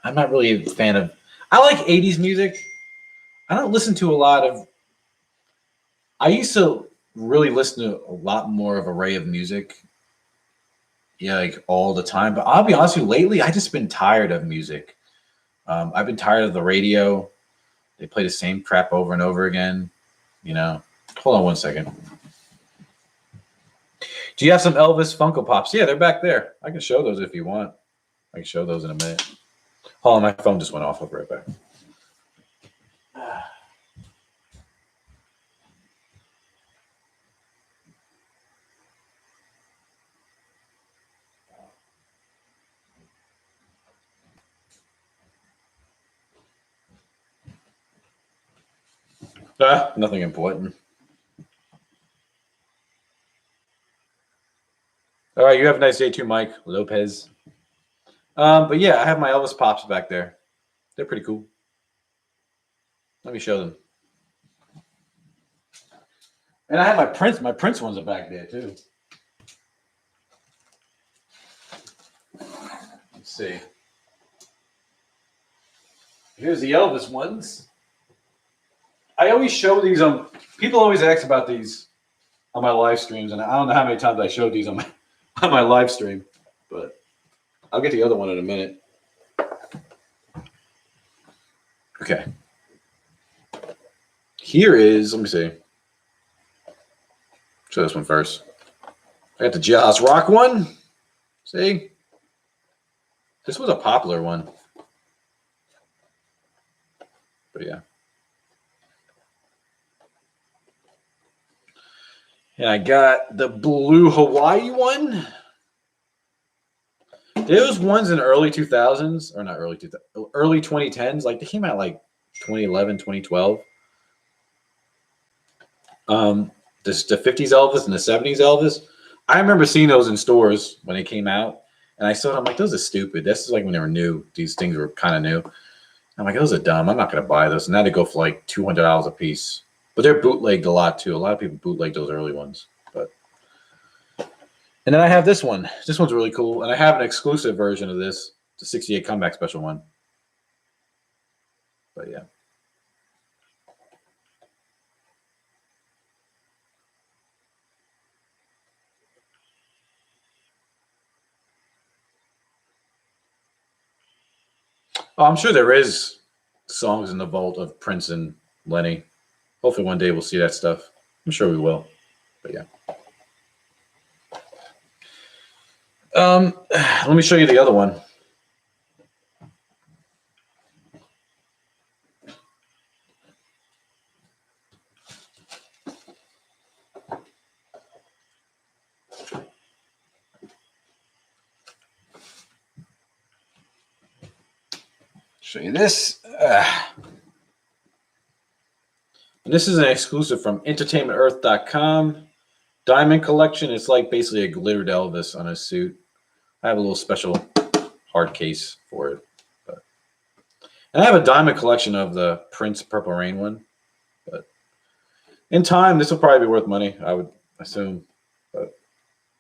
I'm not really a fan of. I like '80s music. I don't listen to a lot of. I used to really listen to a lot more of array of music, yeah, like all the time. But I'll be honest with you, lately I just been tired of music. I've been tired of the radio. They play the same crap over and over again. You know. Hold on one second. Do you have some Elvis Funko Pops? Yeah, they're back there. I can show those if you want. I can show those in a minute. Hold on, my phone just went off. I'll be right back. Nothing important. All right, you have a nice day too, Mike Lopez. But yeah, I have my Elvis Pops back there. They're pretty cool. Let me show them. And I have my Prince. My Prince ones are back there too. Let's see. Here's the Elvis ones. I always show these on. People always ask about these on my live streams, and I don't know how many times I showed these on my on my live stream, but I'll get the other one in a minute. Okay. Here is. Let me see. Show this one first. I got the Jaws Rock one. See? This was a popular one. But yeah. And I got the blue Hawaii one. Those ones in early 2000s, or not early 2000s, early 2010s, like they came out like 2011, 2012. The 50s Elvis and the 70s Elvis. I remember seeing those in stores when they came out, and I saw them like those are stupid. This is like when they were new. These things were kind of new. I'm like, those are dumb. I'm not gonna buy those. And now they go for like $200 a piece. But they're bootlegged a lot too. A lot of people bootleg those early ones. But and then I have this one. This one's really cool, and I have an exclusive version of this, the '68 comeback special one. But yeah. Oh, I'm sure there is songs in the vault of Prince and Lenny. Hopefully one day we'll see that stuff. I'm sure we will. But yeah. Let me show you the other one. Show you this. And this is an exclusive from entertainmentearth.com. Diamond collection. It's like basically a glittered Elvis on a suit. I have a little special hard case for it. But and I have a diamond collection of the Prince Purple Rain one. But in time, this will probably be worth money, I would assume. But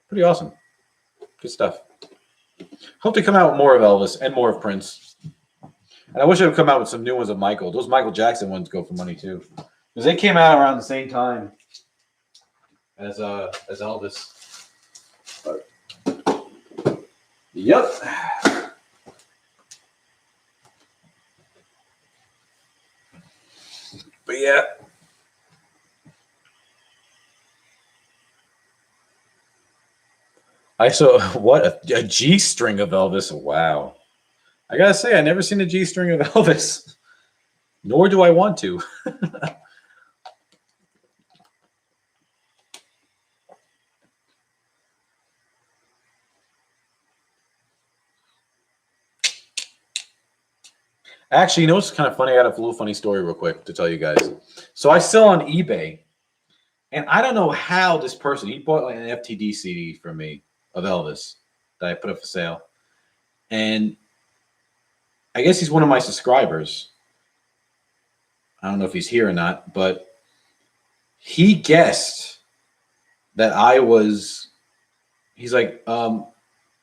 pretty awesome. Good stuff. Hope they come out with more of Elvis and more of Prince. And I wish they would come out with some new ones of Michael. Those Michael Jackson ones go for money too, because they came out around the same time as Elvis. But, yep. But yeah. I saw what a G string of Elvis. Wow. I gotta say, I never seen a G string of Elvis, nor do I want to. Actually, you know what's kind of funny? I got a little funny story real quick to tell you guys. So I sell on eBay, and I don't know how this person he bought like an FTD CD from me of Elvis that I put up for sale, and I guess he's one of my subscribers. I don't know if he's here or not, but he guessed that I was. He's like, I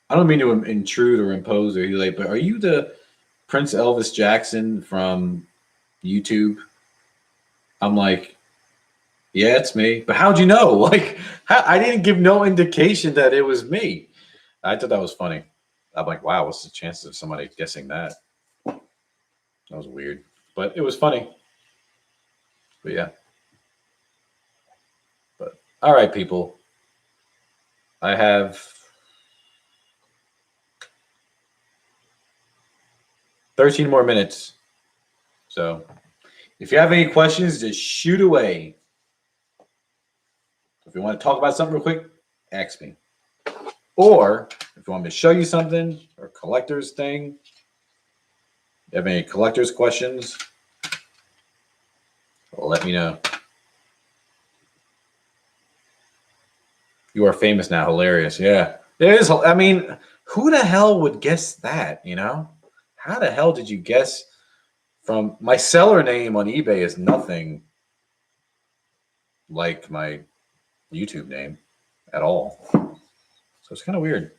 don't mean to intrude or impose or he's like, but are you the Prince Elvis Jackson from YouTube? I'm like, yeah, it's me. But how'd you know? Like, I didn't give no indication that it was me. I thought that was funny. I'm like, wow, what's the chances of somebody guessing that? That was weird, but it was funny. But yeah. But all right, people. I have 13 more minutes. So if you have any questions, just shoot away. If you want to talk about something real quick, ask me. Or if you want me to show you something or collector's thing, you have any collector's questions, let me know. You are famous now. Hilarious. Yeah. It is. I mean, who the hell would guess that, you know? How the hell did you guess from my seller name on eBay is nothing like my YouTube name at all. So it's kind of weird.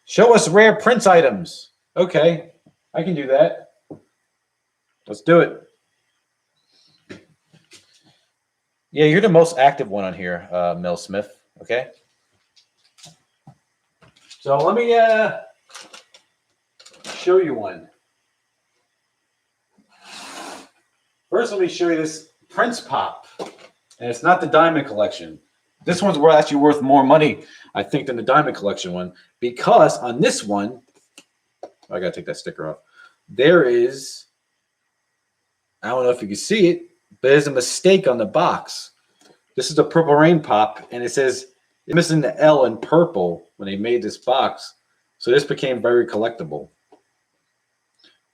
Show us rare Prince items. Okay, I can do that. Let's do it. Yeah, you're the most active one on here, Mel Smith. Okay. So let me show you one. First, let me show you this Prince Pop. And it's not the Diamond Collection. This one's actually worth more money, I think, than the Diamond Collection one. Because on this one, I got to take that sticker off. There is, I don't know if you can see it, but there's a mistake on the box. This is the Purple Rain Pop, and it says it's missing the L in purple when they made this box. So this became very collectible.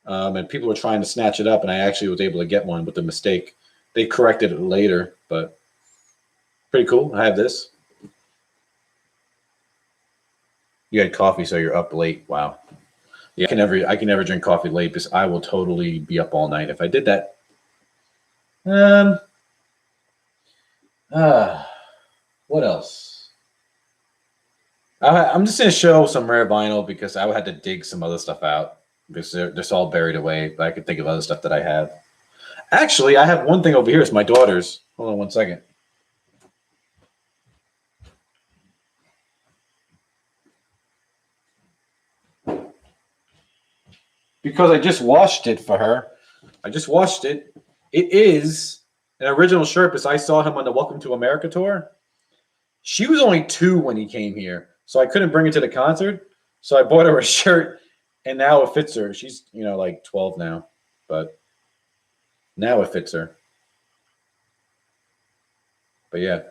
And people were trying to snatch it up, and I actually was able to get one with the mistake. They corrected it later, but pretty cool. I have this. You had coffee, so you're up late. Wow. Yeah, I can never drink coffee late because I will totally be up all night if I did that. What else? I'm just gonna show some rare vinyl because I had to dig some other stuff out because they're just all buried away. But I could think of other stuff that I have. Actually, I have one thing over here. It's my daughter's. Hold on one second. Because I just washed it for her. I just washed it. It is an original shirt because I saw him on the Welcome to America tour. She was only 2 when he came here, so I couldn't bring her to the concert. So I bought her a shirt, and now it fits her. She's, like 12 now, but now it fits her. But yeah,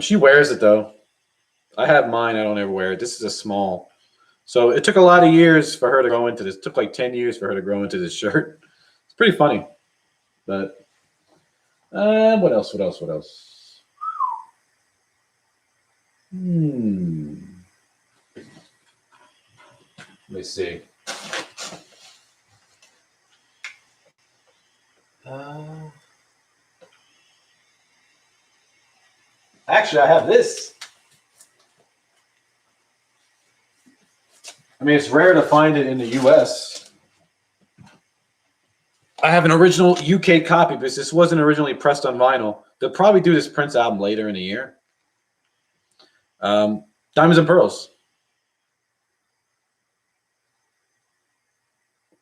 she wears it though. I have mine. I don't ever wear it. This is a small. So it took a lot of years for her to grow into this. It took like 10 years for her to grow into this shirt. It's pretty funny. But what else? What else? What else? Let me see. Actually, I have this. mean, it's rare to find it in the U.S. I have an original UK copy because this wasn't originally pressed on vinyl. They'll probably do this Prince album later in the year. Diamonds and Pearls.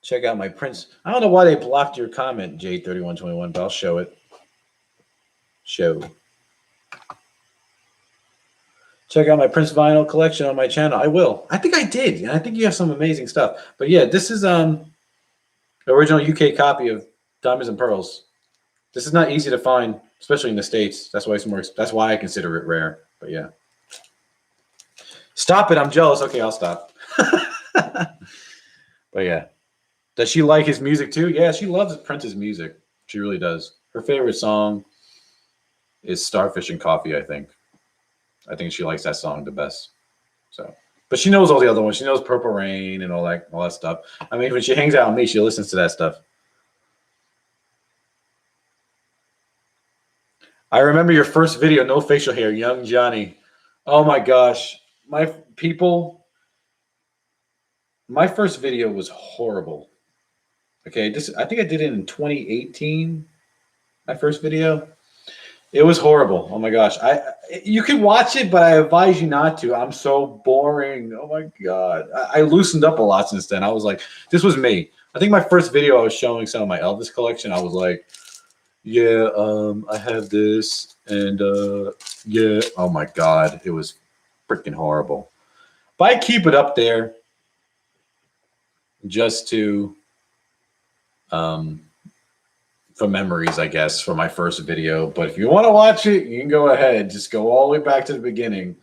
Check out my Prince. I don't know why they blocked your comment, J3121, but I'll show it. Show. Check out my Prince vinyl collection on my channel. I will. I think I did. And I think you have some amazing stuff. But yeah, this is original UK copy of Diamonds and Pearls. This is not easy to find, especially in the States. That's why it's more. That's why I consider it rare. But yeah. Stop it. I'm jealous. Okay, I'll stop. But yeah. Does she like his music too? Yeah, she loves Prince's music. She really does. Her favorite song is Starfish and Coffee, I think. I think she likes that song the best. So, but she knows all the other ones. She knows Purple Rain and all that stuff. I mean, when she hangs out with me, she listens to that stuff. I remember your first video, no facial hair, young Johnny. Oh my gosh. My first video was horrible. Okay, I think I did it in 2018. My first video. It was horrible. Oh my gosh. You can watch it, but I advise you not to. I'm so boring. Oh my God. I loosened up a lot since then. I was like, this was me. I think my first video I was showing some of my Elvis collection. I was like, yeah, I have this and yeah. Oh my God. It was freaking horrible. But I keep it up there just to for memories, I guess, for my first video. But if you want to watch it, you can go ahead. Just go all the way back to the beginning.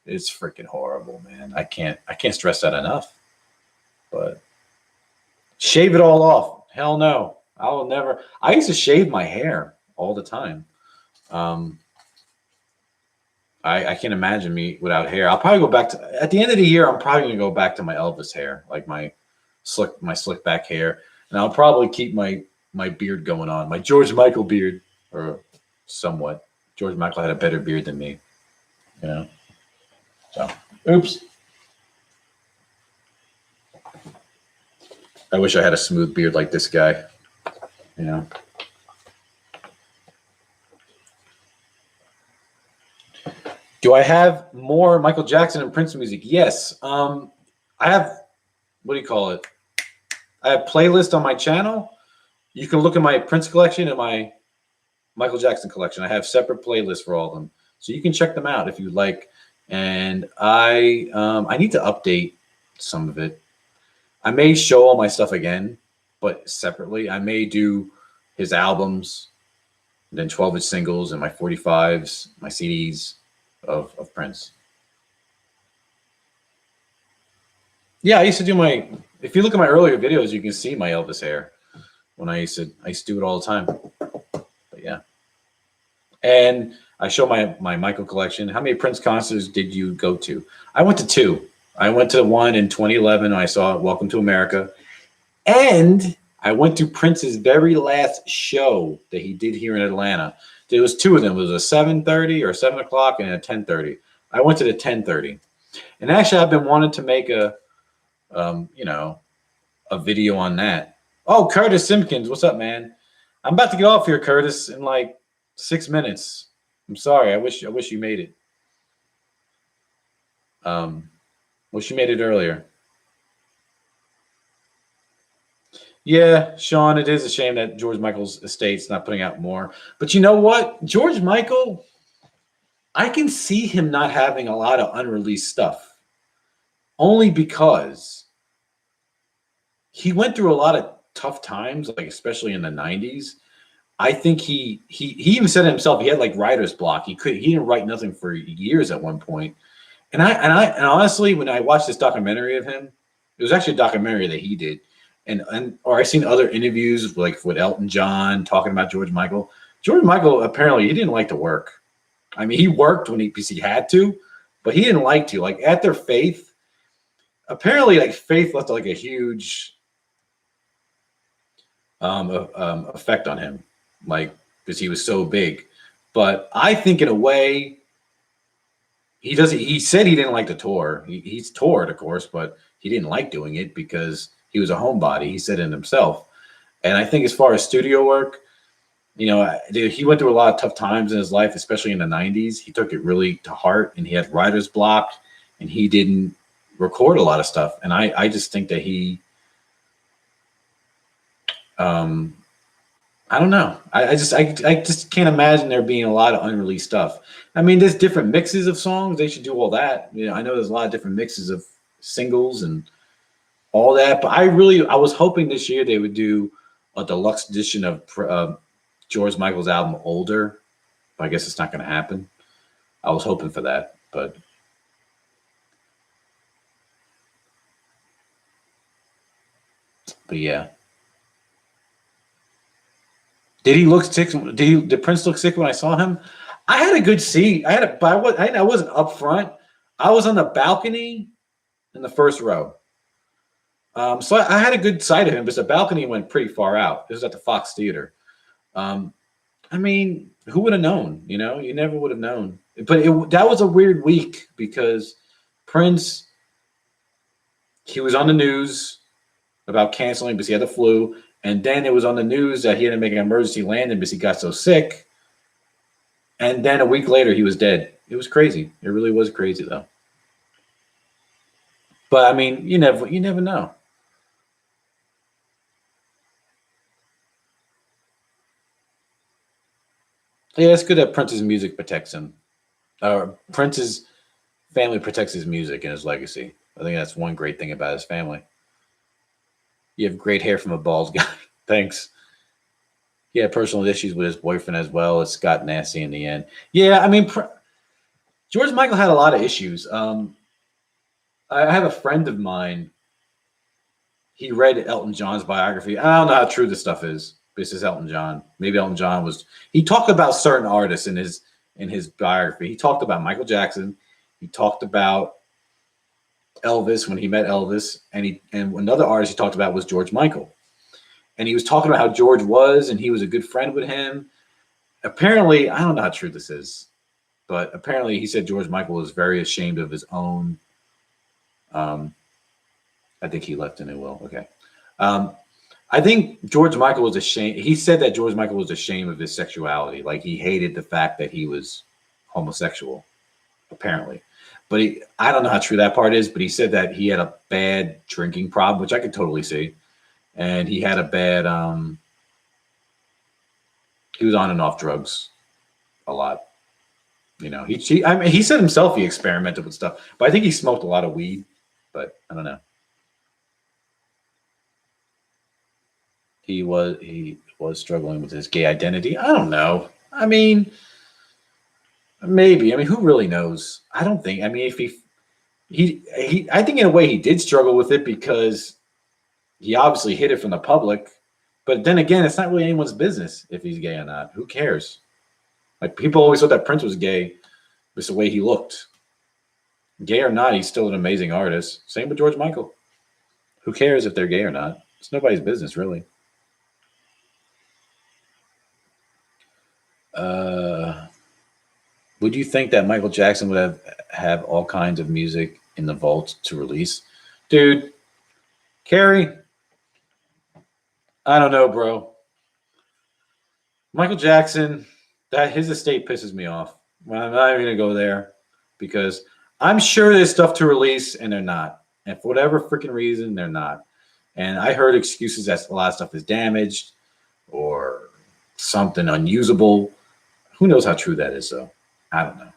It's freaking horrible, man. I can't stress that enough. But shave it all off. Hell no. I will never. I used to shave my hair all the time. I can't imagine me without hair. I'll probably go back to at the end of the year. I'm probably gonna go back to my Elvis hair, like my slick back hair, and I'll probably keep my beard going on, my George Michael beard, or somewhat. George Michael had a better beard than me, you know. So, oops. I wish I had a smooth beard like this guy, you know. Do I have more Michael Jackson and Prince music? Yes. I have, what do you call it? I have playlists on my channel. You can look at my Prince collection and my Michael Jackson collection. I have separate playlists for all of them. So you can check them out if you'd like. And I need to update some of it. I may show all my stuff again, but separately. I may do his albums, then 12-inch singles and my 45s, my CDs of Prince. Yeah, I used to do my, if you look at my earlier videos, you can see my Elvis hair when I used to do it all the time. But yeah. And I show my Michael collection. How many Prince concerts did you go to? I went to 2. I went to one in 2011. I saw Welcome to America. And I went to Prince's very last show that he did here in Atlanta. There was 2 of them. It was a 7:30 or 7 o'clock and a 10:30. I went to the 10:30. And actually, I've been wanting to make a video on that. Oh, Curtis Simpkins, what's up, man? I'm about to get off here, Curtis, in like 6 minutes. I'm sorry. I wish you made it. Wish you made it earlier. Yeah, Sean, it is a shame that George Michael's estate's not putting out more. But you know what? George Michael, I can see him not having a lot of unreleased stuff. Only because he went through a lot of tough times, like especially in the 90s. I think he even said it himself, he had like writer's block. He didn't write nothing for years at one point. And honestly, when I watched this documentary of him, it was actually a documentary that he did. Or I've seen other interviews like with Elton John talking about George Michael. George Michael, apparently he didn't like to work. I mean, he worked because he had to, but he didn't like to. Like after Faith, apparently like Faith left like a huge effect on him, like because he was so big. But I think in a way, he doesn't. He said he didn't like to tour. He's toured, of course, but he didn't like doing it because he was a homebody. He said it himself. And I think as far as studio work, he went through a lot of tough times in his life, especially in the '90s. He took it really to heart, and he had writer's block, and he didn't record a lot of stuff. And I just think that um, I don't know. I just can't imagine there being a lot of unreleased stuff. I mean, there's different mixes of songs. They should do all that. I know there's a lot of different mixes of singles and all that. But I was hoping this year they would do a deluxe edition of George Michael's album Older. But I guess it's not going to happen. I was hoping for that, but yeah. Did he look sick? Did Prince look sick when I saw him? I had a good seat. But I wasn't up front. I was on the balcony in the first row. So I had a good sight of him, but the balcony went pretty far out. It was at the Fox Theater. Um, I mean, who would have known? You never would have known. But that was a weird week because Prince, he was on the news about canceling because he had the flu. And then it was on the news that he had to make an emergency landing because he got so sick. And then a week later, he was dead. It was crazy. It really was crazy, though. But I mean, you never know. Yeah, it's good that Prince's music protects him. Prince's family protects his music and his legacy. I think that's one great thing about his family. You have great hair from a bald guy. Thanks. He had personal issues with his boyfriend as well. It's got nasty in the end. Yeah, I mean, George Michael had a lot of issues. I have a friend of mine. He read Elton John's biography. I don't know how true this stuff is. This is Elton John. Maybe Elton John was. He talked about certain artists in his biography. He talked about Michael Jackson. He talked about Elvis when he met Elvis, and another artist he talked about was George Michael. And he was talking about how George was, and he was a good friend with him. Apparently, I don't know how true this is, but apparently he said George Michael was very ashamed of his own. I think he left in a will. Okay. I think George Michael was ashamed. He said that George Michael was ashamed of his sexuality. Like he hated the fact that he was homosexual, apparently. But I don't know how true that part is, but he said that he had a bad drinking problem, which I could totally see. And he had a bad, he was on and off drugs a lot. I mean, he said himself he experimented with stuff, but I think he smoked a lot of weed, but I don't know. He was struggling with his gay identity. I don't know. I mean, maybe. I mean, who really knows? I don't think. I mean, if I think in a way he did struggle with it because he obviously hid it from the public. But then again, it's not really anyone's business if he's gay or not. Who cares? Like people always thought that Prince was gay, just the way he looked. Gay or not, he's still an amazing artist. Same with George Michael. Who cares if they're gay or not? It's nobody's business, really. Uh, would you think that Michael Jackson would have all kinds of music in the vault to release? Dude, Carrie, I don't know, bro. Michael Jackson, that his estate pisses me off. Well, I'm not even gonna go there because I'm sure there's stuff to release and they're not. And for whatever freaking reason, they're not. And I heard excuses that a lot of stuff is damaged or something unusable. Who knows how true that is, though? I don't know.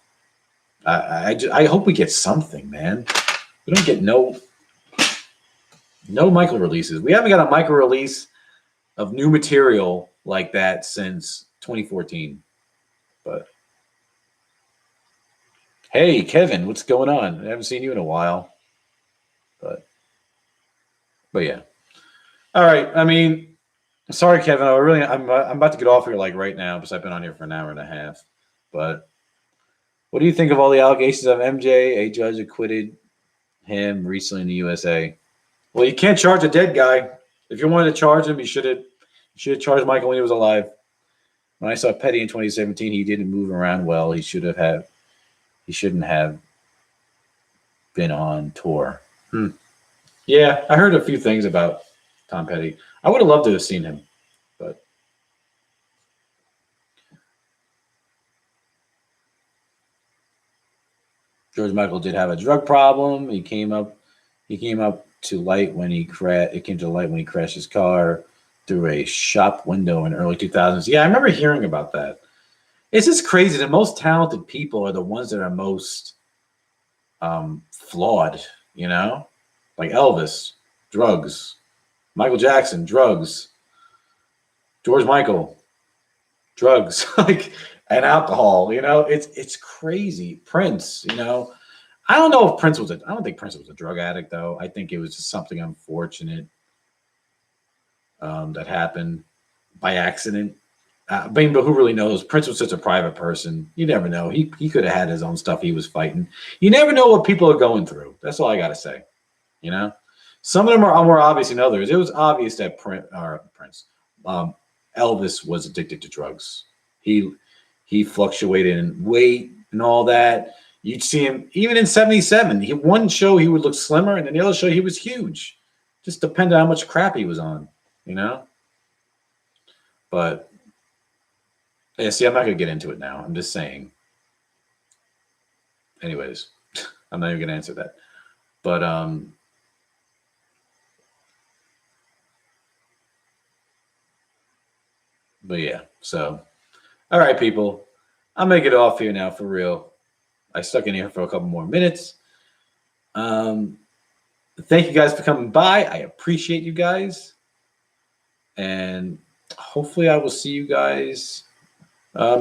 I hope we get something, man. We don't get no Michael releases. We haven't got a Michael release of new material like that since 2014. But hey, Kevin, what's going on? I haven't seen you in a while. But yeah. All right. I mean, sorry, Kevin. I'm about to get off here like right now because I've been on here for an hour and a half. But what do you think of all the allegations of MJ? A judge acquitted him recently in the USA. Well, you can't charge a dead guy. If you wanted to charge him, you should have charged Michael when he was alive. When I saw Petty in 2017, he didn't move around well. He shouldn't have been on tour. Yeah, I heard a few things about Tom Petty. I would have loved to have seen him, but George Michael did have a drug problem. He came up to light when he It came to light when he crashed his car through a shop window in early 2000s. Yeah, I remember hearing about that. It's just crazy. The most talented people are the ones that are most flawed. You know, like Elvis, drugs. Michael Jackson, drugs. George Michael, drugs. Like and alcohol. You know, it's crazy. Prince. You know, I don't know if Prince was I don't think Prince was a drug addict though. I think it was just something unfortunate that happened by accident. But who really knows? Prince was such a private person. You never know. He could have had his own stuff he was fighting. You never know what people are going through. That's all I got to say. You know, some of them are more obvious than others. It was obvious that Elvis was addicted to drugs. He he fluctuated in weight and all that. You'd see him even in '77. One show he would look slimmer, and then the other show he was huge. Just depended on how much crap he was on. You know, but yeah, see, I'm not gonna get into it now. I'm just saying. Anyways, I'm not even gonna answer that. But yeah. So, all right, people, I'm gonna get off here now for real. I stuck in here for a couple more minutes. Um, Thank you guys for coming by. I appreciate you guys, and hopefully, I will see you guys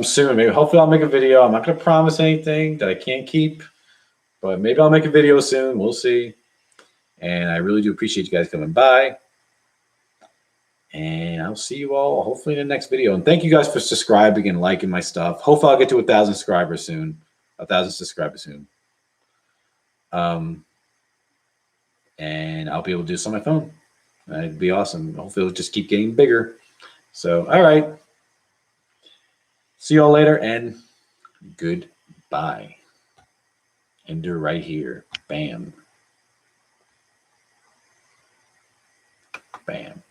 soon. Maybe hopefully, I'll make a video. I'm not gonna promise anything that I can't keep, but maybe I'll make a video soon. We'll see. And I really do appreciate you guys coming by. And I'll see you all hopefully in the next video. And thank you guys for subscribing and liking my stuff. Hopefully I'll get to 1,000 subscribers soon. 1,000 subscribers soon. And I'll be able to do this on my phone. It'd be awesome. Hopefully it'll just keep getting bigger. So, all right. See you all later and goodbye. Ender right here. Bam. Bam.